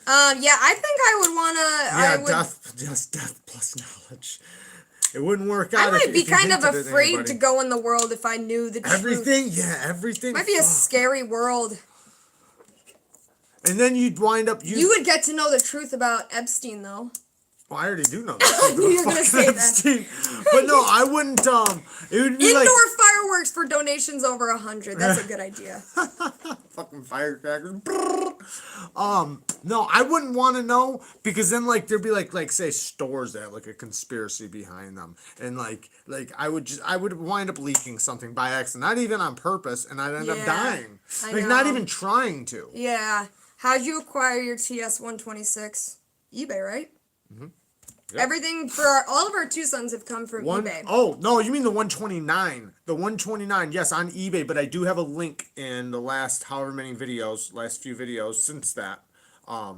Yeah, I think I would wanna.
Yeah, death plus knowledge. It wouldn't work out.
I might
if
be
you
kind of
hinted at
afraid
anybody.
to go in the world if I knew the truth.
Everything, yeah, everything.
Might be a
fuck.
scary world.
And then you'd wind up.
You would get to know the truth about Epstein though.
Well, I already do know
I knew you were gonna say that.
that. But no, I wouldn't. It would be
Indoor
like
fireworks for donations over 100. That's a good idea.
fucking firecrackers. No, I wouldn't want to know because then like there'd be like say stores that have like a conspiracy behind them, and like I would wind up leaking something by accident, not even on purpose, and I'd end up
Yeah,
dying.
I
Like not
know.
even trying to.
Yeah. How'd you acquire your TS-126? eBay, right?
Yep.
Everything for all of our TWOSUNs have come from eBay.
Oh no, you mean the 129? The 129, yes, on eBay. But I do have a link in the last however many videos, last few videos since that.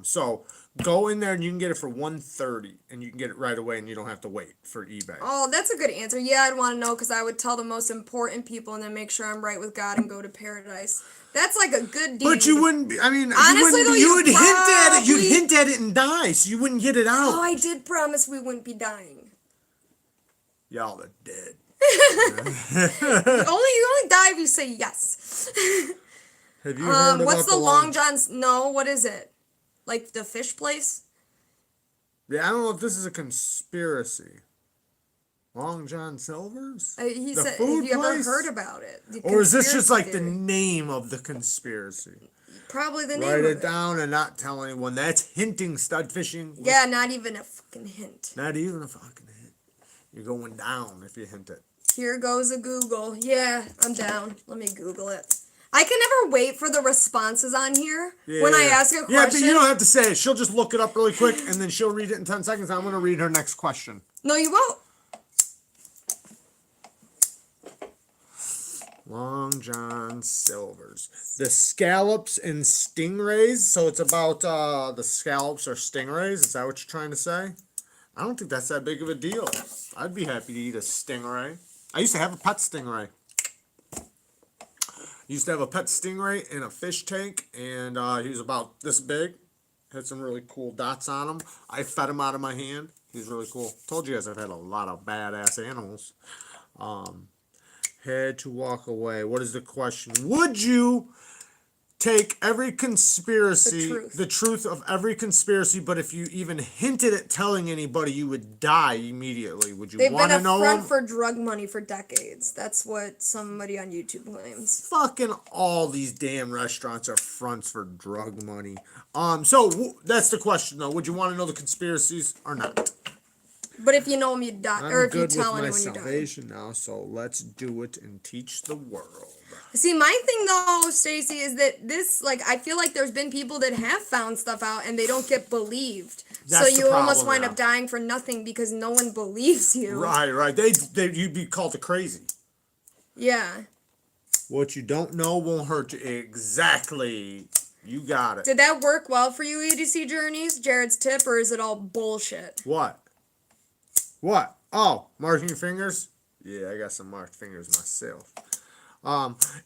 So go in there and you can get it for 130, and you can get it right away, and you don't have to wait for eBay.
Oh, that's a good answer. Yeah, I'd want to know because I would tell the most important people and then make sure I'm right with God and go to paradise. That's like a good deed.
But you wouldn't be. I mean,
Honestly, though,
you would
you
hint at it. You'd
probably-
hint at it and die, so you wouldn't get it out.
Oh, I did promise we wouldn't be dying.
Y'all are dead.
You only die if you say yes.
Have you heard about
What's the Long John's? No, what is it? Like the fish place?
Yeah, I don't know if this is a conspiracy. Long John Silver's?
He
The
said,
food
have you ever
place?
heard about it? The
Or is this just
conspiracy
like the
theory.
name of the conspiracy?
Probably the name
Write
of
it down and not tell anyone. That's hinting stud fishing.
Yeah, not even a fucking hint.
Not even a fucking hint. You're going down if you hint it.
Here goes a Google. Yeah, I'm down. Let me Google it. I can never wait for the responses on here when I ask a question.
Yeah, but you don't have to say it. She'll just look it up really quick and then she'll read it in 10 seconds. I'm going to read her next question.
No, you won't.
Long John Silver's. The scallops and stingrays. So it's about the scallops or stingrays. Is that what you're trying to say? I don't think that's that big of a deal. I'd be happy to eat a stingray. I used to have a pet stingray. Used to have a pet stingray in a fish tank, and he was about this big. Had some really cool dots on him. I fed him out of my hand. He's really cool. Told you guys I've had a lot of badass animals. Had to walk away. What is the question? Would you take every conspiracy, the truth of every conspiracy, but if you even hinted at telling anybody, you would die immediately? Would you want to know?
They've been a front for drug money for decades. That's what somebody on YouTube claims.
Fucking all these damn restaurants are fronts for drug money. So that's the question, though. Would you want to know the conspiracies or not?
But if you know them, you die.
I'm
or if
good
you tell
with my
anyone, you die.
salvation now, so let's do it and teach the world.
See, my thing though, Stacey, is that this, like, I feel like there's been people that have found stuff out and they don't get believed.
That's
so you almost
problem,
wind
yeah.
up dying for nothing because no one believes you.
Right. You'd be called a crazy.
Yeah.
What you don't know won't hurt you. Exactly. You got it.
Did that work well for you, EDC Journeys? Jared's tip, or is it all bullshit?
What? Oh, marking your fingers? Yeah, I got some marked fingers myself.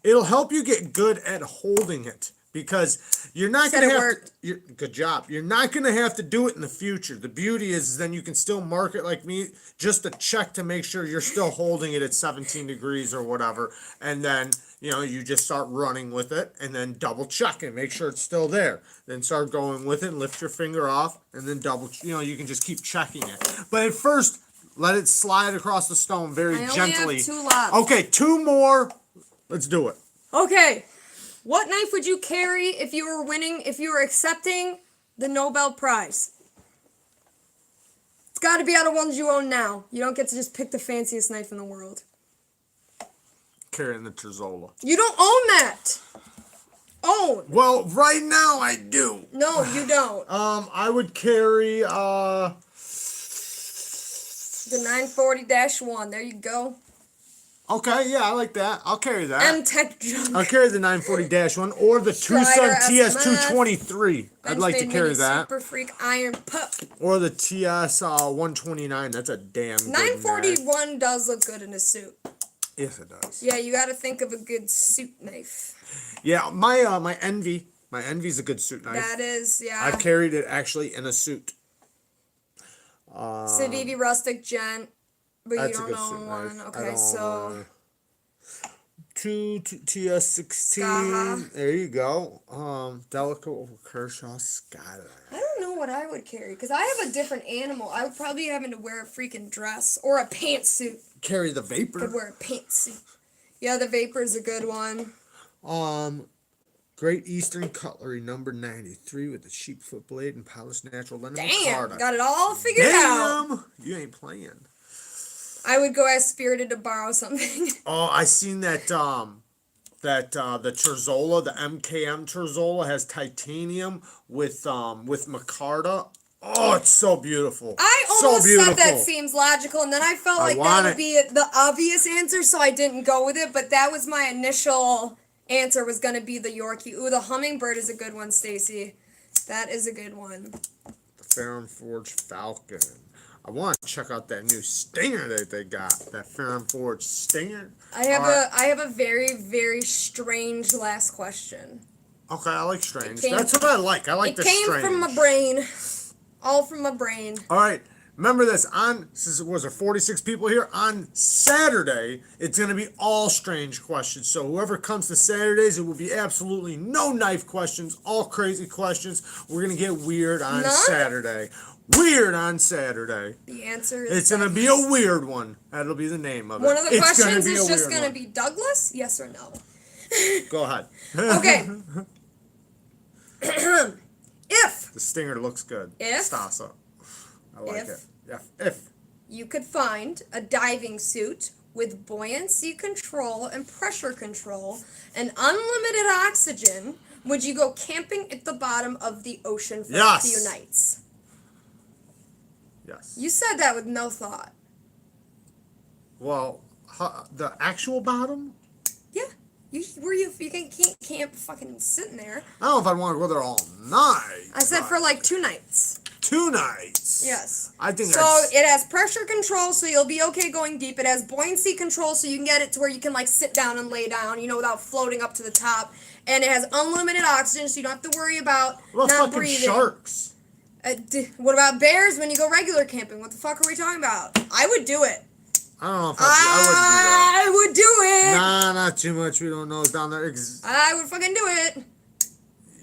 It'll help you get good at holding it because you're not going to have to. Good job. You're not going to have to do it in the future. The beauty is then you can still mark it like me just to check to make sure you're still holding it at 17 degrees or whatever. And then, you just start running with it and then double check it. Make sure it's still there. Then start going with it and lift your finger off and then you can just keep checking it. But at first, let it slide across the stone very gently.
Have 2 left.
Okay, 2 more. Let's do it.
Okay. What knife would you carry if you were accepting the Nobel Prize? It's got to be out of ones you own now. You don't get to just pick the fanciest knife in the world.
Carrying the Terzola.
You don't own that. Own.
Well, right now I do.
No, you don't.
I would carry
The 940-1. There you go.
Okay, yeah, I like that. I'll carry that.
M-Tech junk.
I'll carry the 940-1 or the TWOSUN TS223. I'd like to carry that.
Super Freak Iron Pup.
Or the TS129. That's a damn good
941 does look good in a suit.
Yes, it does.
Yeah, you got to think of a good suit knife.
Yeah, my Envy. My Envy's a good suit knife.
That is, yeah.
I've carried it actually in a suit.
Civivi Rustic Gent. But
That's
you
a
don't
good suit
own
knife.
one. Okay, so.
2 TS16.
Skaha.
There you go. Delico Kershaw Skyline.
I don't know what I would carry because I have a different animal. I would probably having to wear a freaking dress or a pantsuit.
Carry the Vapor.
Could wear a pantsuit. Yeah, the Vapor is a good one.
Great Eastern Cutlery number 93 with the sheepfoot blade and polished natural linen.
Damn, got it all figured out.
Damn, you ain't playing.
I would go ask Spirited to borrow something.
Oh, I seen that. The Terzola, the MKM Terzola, has titanium with micarta. Oh, it's so beautiful.
I almost said that seems logical, and then I felt like that would be the obvious answer, so I didn't go with it. But that was my initial answer, was going to be the Yorkie. Ooh, the Hummingbird is a good one, Stacy. That is a good one.
The Ferrum Forge Falcon. I want to check out that new Stinger that they got. That Ferrum Forge Stinger.
I have a very, very strange last question.
Okay, I like strange. That's what I like. I like the strange.
It came from my brain. All from my brain.
All right. Remember this, since it was there 46 people here, on Saturday, it's going to be all strange questions. So whoever comes to Saturdays, it will be absolutely no knife questions, all crazy questions. We're going to get weird on Saturday. Weird on Saturday.
The answer is
it's going to be a weird one. That'll be the name of it.
One of the questions is just going to be Douglas, yes or no?
Go ahead.
Okay. If.
The stinger looks good.
If.
Stasa. I like it. Yeah. If
you could find a diving suit with buoyancy control and pressure control and unlimited oxygen, would you go camping at the bottom of the ocean for a few nights?
Yes.
You said that with no thought.
Well, the actual bottom?
Yeah. You can't camp fucking sitting there.
I don't know if I'd want to go there all night.
I said for like 2 nights.
2 nights.
Yes.
I think
so. It has pressure control, so you'll be okay going deep. It has buoyancy control, so you can get it to where you can like sit down and lay down, without floating up to the top. And it has unlimited oxygen, so you don't have to worry about not breathing.
Sharks.
What about bears when you go regular camping? What the fuck are we talking about? I would do it.
I don't know if I
would do it.
Nah, not too much. We don't know down there.
I would fucking do it.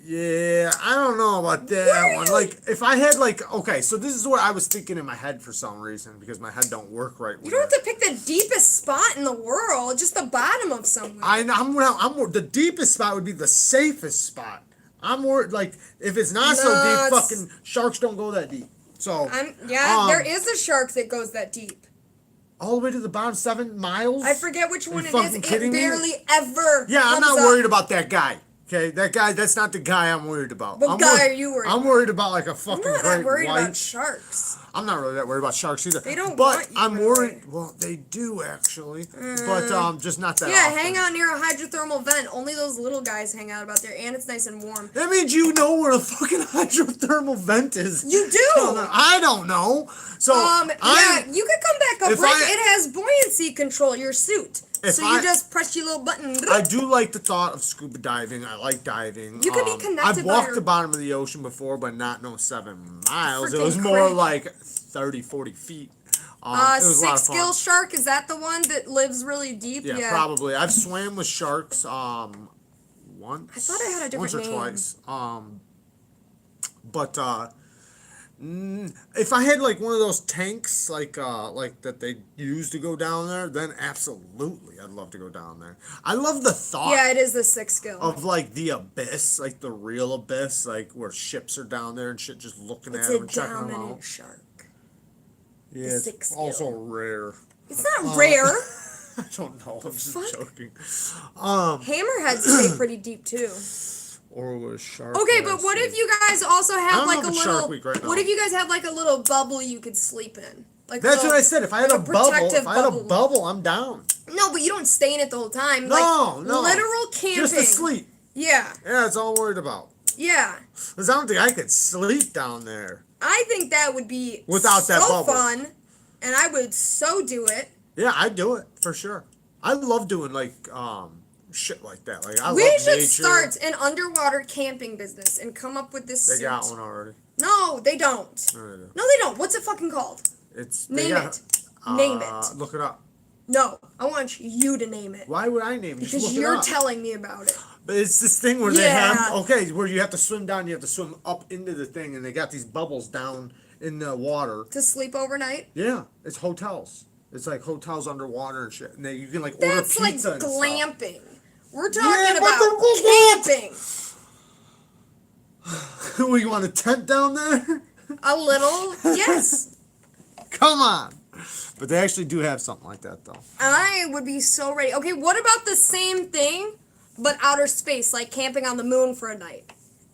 Yeah, I don't know about that one. Like, if I had, okay, so this is what I was thinking in my head for some reason, because my head don't work right.
You don't have to pick the deepest spot in the world, just the bottom of somewhere.
I'm the deepest spot would be the safest spot. I'm worried, if it's not so deep, fucking sharks don't go that deep. So,
there is a shark that goes that deep.
All the way to the bottom, 7 miles?
I forget which one it is. It barely ever
I'm not worried about that guy. Okay, that guy, that's not the guy I'm worried about.
What guy are you worried about?
I'm worried about a fucking great white.
I'm not that worried about sharks.
I'm not really that worried about sharks either.
They don't
but
want you
I'm worried. Well, they do actually, but just not that.
Yeah,
often.
hang out near a hydrothermal vent. Only those little guys hang out about there, and it's nice and warm.
That means you know where a fucking hydrothermal vent is.
You do.
I don't know. So
you could come back up. It has buoyancy control. Your suit. So you just press your little button.
I do like the thought of scuba diving. I like diving.
You could be connected.
I've walked the bottom of the ocean before, but not 7 miles. It was more like 30, 40 feet. It was
6 gill shark, is that the one that lives really deep?
Yeah, probably. I've swam with sharks once.
I thought it had a different name.
Once or twice. But if I had one of those tanks like that they use to go down there, then absolutely I'd love to go down there. I love the thought.
Yeah, it is the 6 gill.
Of the abyss, the real abyss, where ships are down there and shit, just looking at them and checking them out. It's a dominant shark. Yeah, it's also rare.
It's not rare.
I don't know. I'm just joking.
Hammerheads stay pretty deep too.
Or with a shark.
Okay, but what if you guys also have a little?
Right
what if you guys have a little bubble you could sleep in?
That's what I said. If I had a bubble, I'm down.
No, but you don't stay in it the whole time.
No.
Literal camping.
Just to sleep.
Yeah.
Yeah, that's all I'm worried about.
Yeah.
Because I don't think I could sleep down there.
I think that would be
without that bubble.
Fun, and I would so do it.
Yeah, I'd do it for sure. I love doing shit like that.
We should start an underwater camping business and come up with this.
They got one already.
No, they don't. No, they don't. What's it fucking called? Name it. Name it.
Look it up.
No, I want you to name it.
Why would I name it?
Because you're telling me about it.
But it's this thing where they have where you have to swim down. You have to swim up into the thing, and they got these bubbles down in the water
to sleep overnight.
Yeah, it's hotels. It's hotels underwater and shit. And you can order
That's
pizza.
That's glamping. We're talking about camping.
We want a tent down there?
A little, yes.
Come on. But they actually do have something like that, though.
I would be so ready. Okay, what about the same thing, but outer space, like camping on the moon for a night?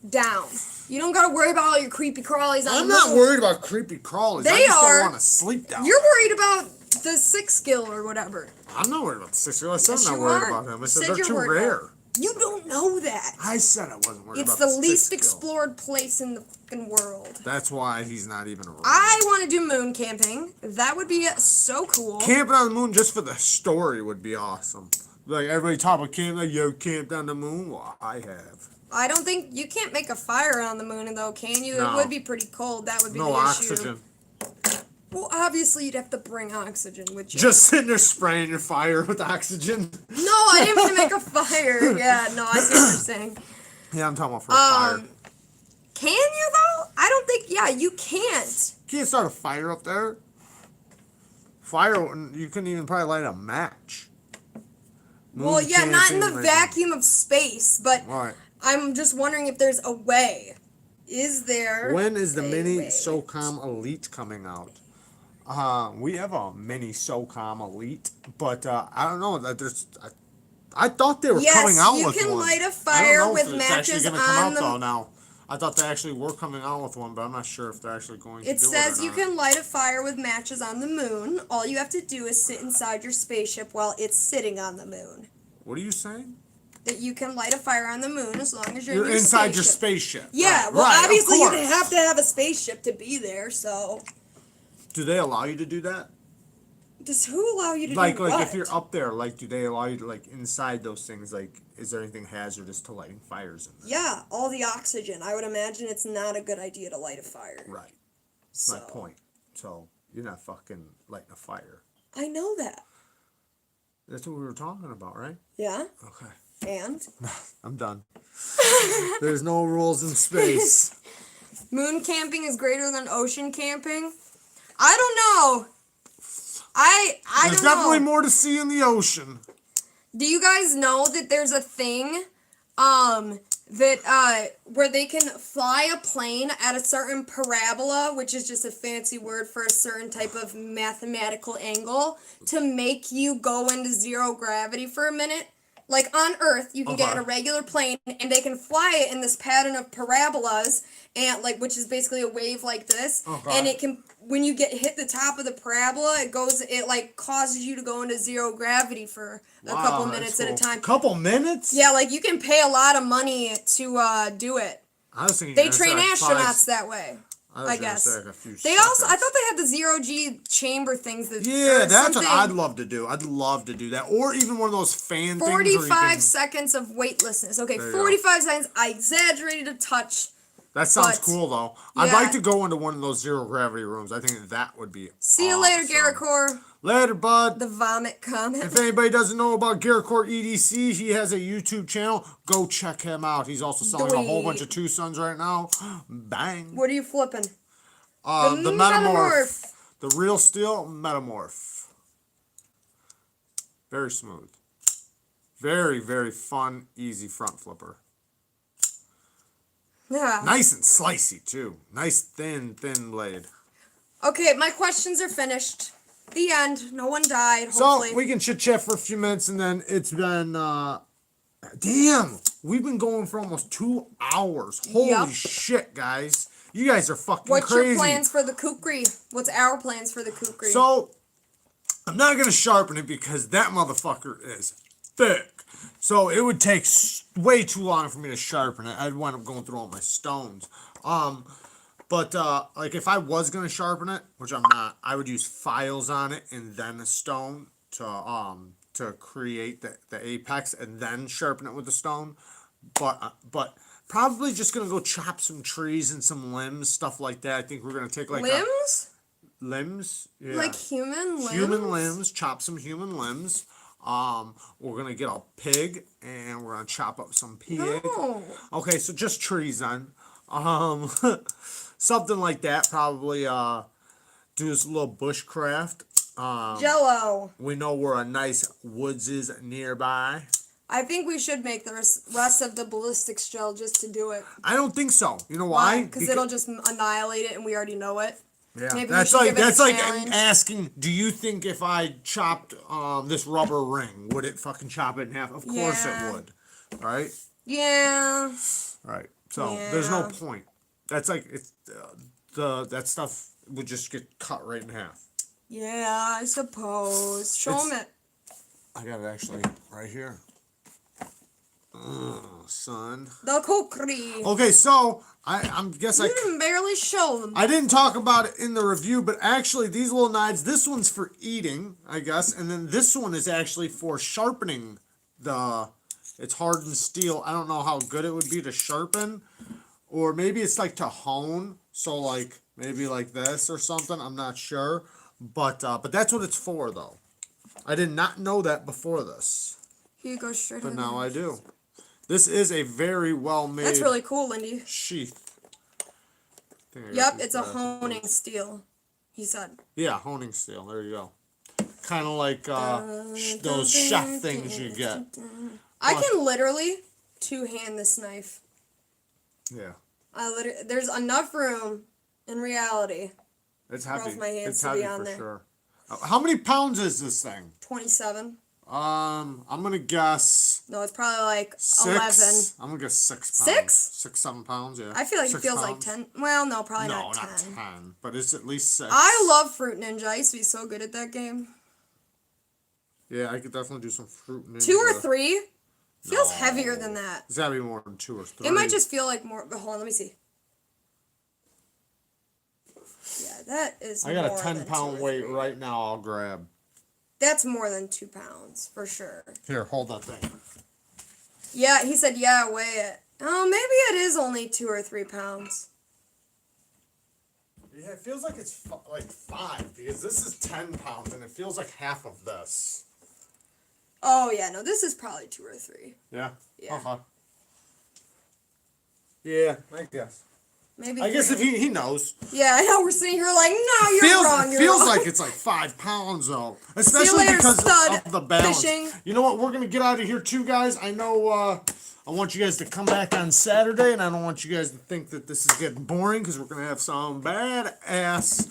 Down. You don't gotta worry about all your creepy crawlies on the moon.
I'm not worried about creepy crawlies. I just don't want to sleep down.
You're worried about the 6 gill or whatever.
I'm not worried about the 6 gill. I said I'm not worried about them. I said they're too rare.
You don't know that.
I said I wasn't worried about
the 6 gill. It's the least explored place in the fucking world.
That's why he's not even around.
I want to do moon camping. That would be so cool.
Camping on the moon just for the story would be awesome. Everybody talk about camping, you camped on the moon? Well, I have.
I don't think you can't make a fire on the moon, though, can you?
No.
It would be pretty cold. That would be the issue.
No oxygen.
Well, obviously you'd have to bring oxygen with you.
Just sitting there spraying your fire with oxygen.
No, I didn't mean to make a fire. Yeah, no, I see what you're saying.
Yeah, I'm talking about for a fire.
Can you though? I don't think. Yeah, you can't.
You can't start a fire up there. Fire, you couldn't even probably light a match.
Well, yeah, not in the vacuum of space, but
Right.
I'm just wondering if there's a way. Is there?
When is the
a
mini
way?
SOCOM Elite coming out? We have a mini SOCOM Elite, but I don't know that there's. I thought they were coming out with one.
Yes, you can light a
I don't
fire
know if
with
it's
matches
actually gonna come
on
out
them.
though now. I thought they actually were coming out with one, but I'm not sure if they're actually going to
It
do
says
it or
you
not.
can light a fire with matches on the moon. All you have to do is sit inside your spaceship while it's sitting on the moon.
What are you saying?
That you can light a fire on the moon as long as you're in your
inside
spaceship.
your spaceship.
Yeah,
Right,
well,
right, of
obviously you
course.
have to have a spaceship to be there, so.
Do they allow you to do that?
Does who allow you to
Like
do what?
if you're up there, like do they allow you to like inside those things? Like, is there anything hazardous to lighting fires in there?
Yeah, all the oxygen. I would imagine it's not a good idea to light a fire.
Right.
So.
My point. So you're not fucking lighting a fire.
I know that.
That's what we were talking about, right?
Yeah?
Okay.
And?
I'm done. There's no rules in space.
Moon camping is greater than ocean camping? I don't know. I
There's
don't know.
definitely more to see in the ocean.
Do you guys know that there's a thing where they can fly a plane at a certain parabola, which is just a fancy word for a certain type of mathematical angle, to make you go into zero gravity for a minute? Like on Earth, you can get in a regular plane, and they can fly it in this pattern of parabolas, and like which is basically a wave like this, and it can. When you hit the top of the parabola, it like causes you to go into zero gravity for a couple minutes at a time.
Couple minutes?
Yeah, like you can pay a lot of money to do it.
I was thinking
They train astronauts that way. I guess.
Say like a few
They also, I
seconds.
thought they had the zero G chamber things.
Yeah, that's what I'd love to do. I'd love to do that, or even one of those fan things.
45 seconds of weightlessness. Okay, 45 seconds. I exaggerated a touch.
That sounds cool, though. I'd
Yeah.
like to go into one of those zero gravity rooms. I think that would be
See you later, Garricore.
Later, bud.
The vomit comment.
If anybody doesn't know about Garricore EDC, he has a YouTube channel. Go check him out. He's also selling a whole bunch of TWOSUNs right now. Bang.
What are you flipping?
The Metamorph. The Real Steel Metamorph. Very smooth. Very, very fun, easy front flipper.
Yeah.
Nice and slicey, too. Nice, thin blade.
Okay, my questions are finished. The end. No one died, hopefully.
So, we can chit-chat for a few minutes, and then it's been, damn! We've been going for almost 2 hours. Holy shit, guys. You guys are fucking
What's
crazy.
your plans for the kukri? What's our plans for the kukri?
So, I'm not going to sharpen it because that motherfucker is thick. So, it would take way too long for me to sharpen it. I'd wind up going through all my stones. But like, if I was going to sharpen it, which I'm not, I would use files on it and then a stone to create the apex and then sharpen it with the stone. But probably just going to go chop some trees and some limbs, stuff like that. I think we're going to take like
limbs?
Limbs? Yeah.
Like human limbs?
Human limbs, chop some human limbs. We're going to get a pig and we're going to chop up some pig.
No.
Okay, so just trees then. Something like that. Probably do this little bushcraft.
Jello.
We know where a nice woods is nearby.
I think we should make the rest of the ballistics gel just to do it.
I don't think so. You know why?
Because it'll just annihilate it and we already know it.
Yeah,
Maybe
that's
we should give it a
like
challenge.
asking, do you think if I chopped this rubber ring, would it fucking chop it in half? Of course
Yeah.
it would. All right?
Yeah.
All right. So there's no point. That's like it's that stuff would just get cut right in half.
Yeah, I suppose. Show them it.
I got it actually right here. Son.
The kukri.
Okay, so I guess
You can barely show them.
I didn't talk about it in the review, but actually these little knives, this one's for eating, I guess, and then this one is actually for sharpening it's hardened steel. I don't know how good it would be to sharpen, or maybe it's like to hone, so like maybe like this or something. I'm not sure, but that's what it's for, though. I did not know that before this,
Here you go straight
but
on
now
there.
I do. This is a very well made.
That's really cool, Lindy.
Sheath.
Yep, it's a honing steel. He said.
Yeah, honing steel. There you go. Kind of like those chef things you get.
I can literally two-hand this knife.
Yeah.
There's enough room in reality.
It's heavy.
Both my hands
It's
to
heavy
be on
for
there.
sure. How many pounds is this thing?
27.
I'm gonna guess
No, it's probably like
6.
11.
I'm gonna guess 6 pounds.
6?
6, 7 pounds. Yeah.
I feel like
6
it feels like
pounds.
10. Well, no, probably
No,
not 10.
not 10, but it's at least 6.
I love Fruit Ninja. I used to be so good at that game.
Yeah, I could definitely do some Fruit Ninja.
2 or 3? Feels
No.
heavier than that.
It's gotta be more than 2 or 3.
It might just feel like more. But hold on, let me see. Yeah, that is.
I got a
more
10
than
pound
2 or
weight
3.
right now. I'll grab.
That's more than 2 pounds for sure.
Here, hold that thing.
Yeah, he said, yeah, weigh it. Oh, maybe it is only 2 or 3 pounds.
Yeah, it feels like it's like 5 because this is 10 pounds and it feels like half of this.
Oh, yeah, no, this is probably 2 or 3.
Yeah.
Yeah.
Okay. Yeah, I guess.
Maybe.
I guess
3.
if he knows.
Yeah, I know we're sitting here like, no, you're wrong. You're
feels
wrong.
like it's like 5 pounds though, especially
later,
because
stud
of the balance.
fishing.
You know what? We're gonna get out of here too, guys. I know. I want you guys to come back on Saturday, and I don't want you guys to think that this is getting boring because we're gonna have some badass,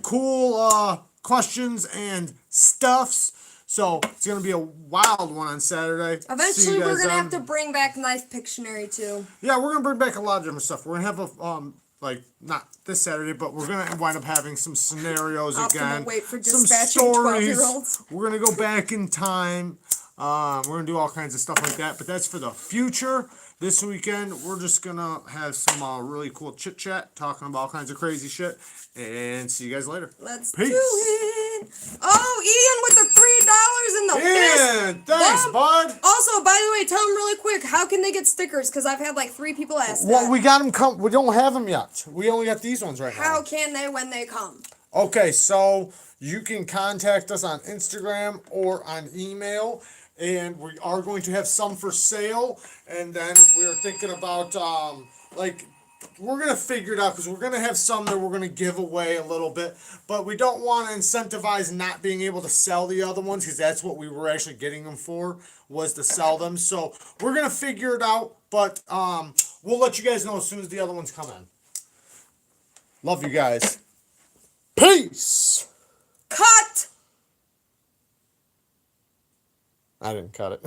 cool questions and stuffs. So it's gonna be a wild one on Saturday. See
Eventually,
you
we're
guys
gonna have
then.
to bring back Knife Pictionary too.
Yeah, we're gonna bring back a lot of different stuff. We're gonna have a like not this Saturday, but we're gonna wind up having some scenarios again.
Wait for
Some
dispatching
stories.
12-year-olds.
We're gonna go back in time. We're gonna do all kinds of stuff like that, but that's for the future. This weekend, we're just gonna have some really cool chit chat, talking about all kinds of crazy shit, and see you guys later.
Let's
Peace.
do it. Oh, Ian with the $3 in the
Yeah,
fist
thanks,
bump.
bud.
Also, by the way, tell them really quick, how can they get stickers? Because I've had like 3 people ask
Well,
that.
we got them come. We don't have them yet. We only got these ones right now.
How can they when they come?
Okay, so you can contact us on Instagram or on email, and we are going to have some for sale, and then we're thinking about, we're going to figure it out, because we're going to have some that we're going to give away a little bit, but we don't want to incentivize not being able to sell the other ones, because that's what we were actually getting them for, was to sell them, so we're going to figure it out, but we'll let you guys know as soon as the other ones come in. Love you guys. Peace!
Cut!
I didn't cut it.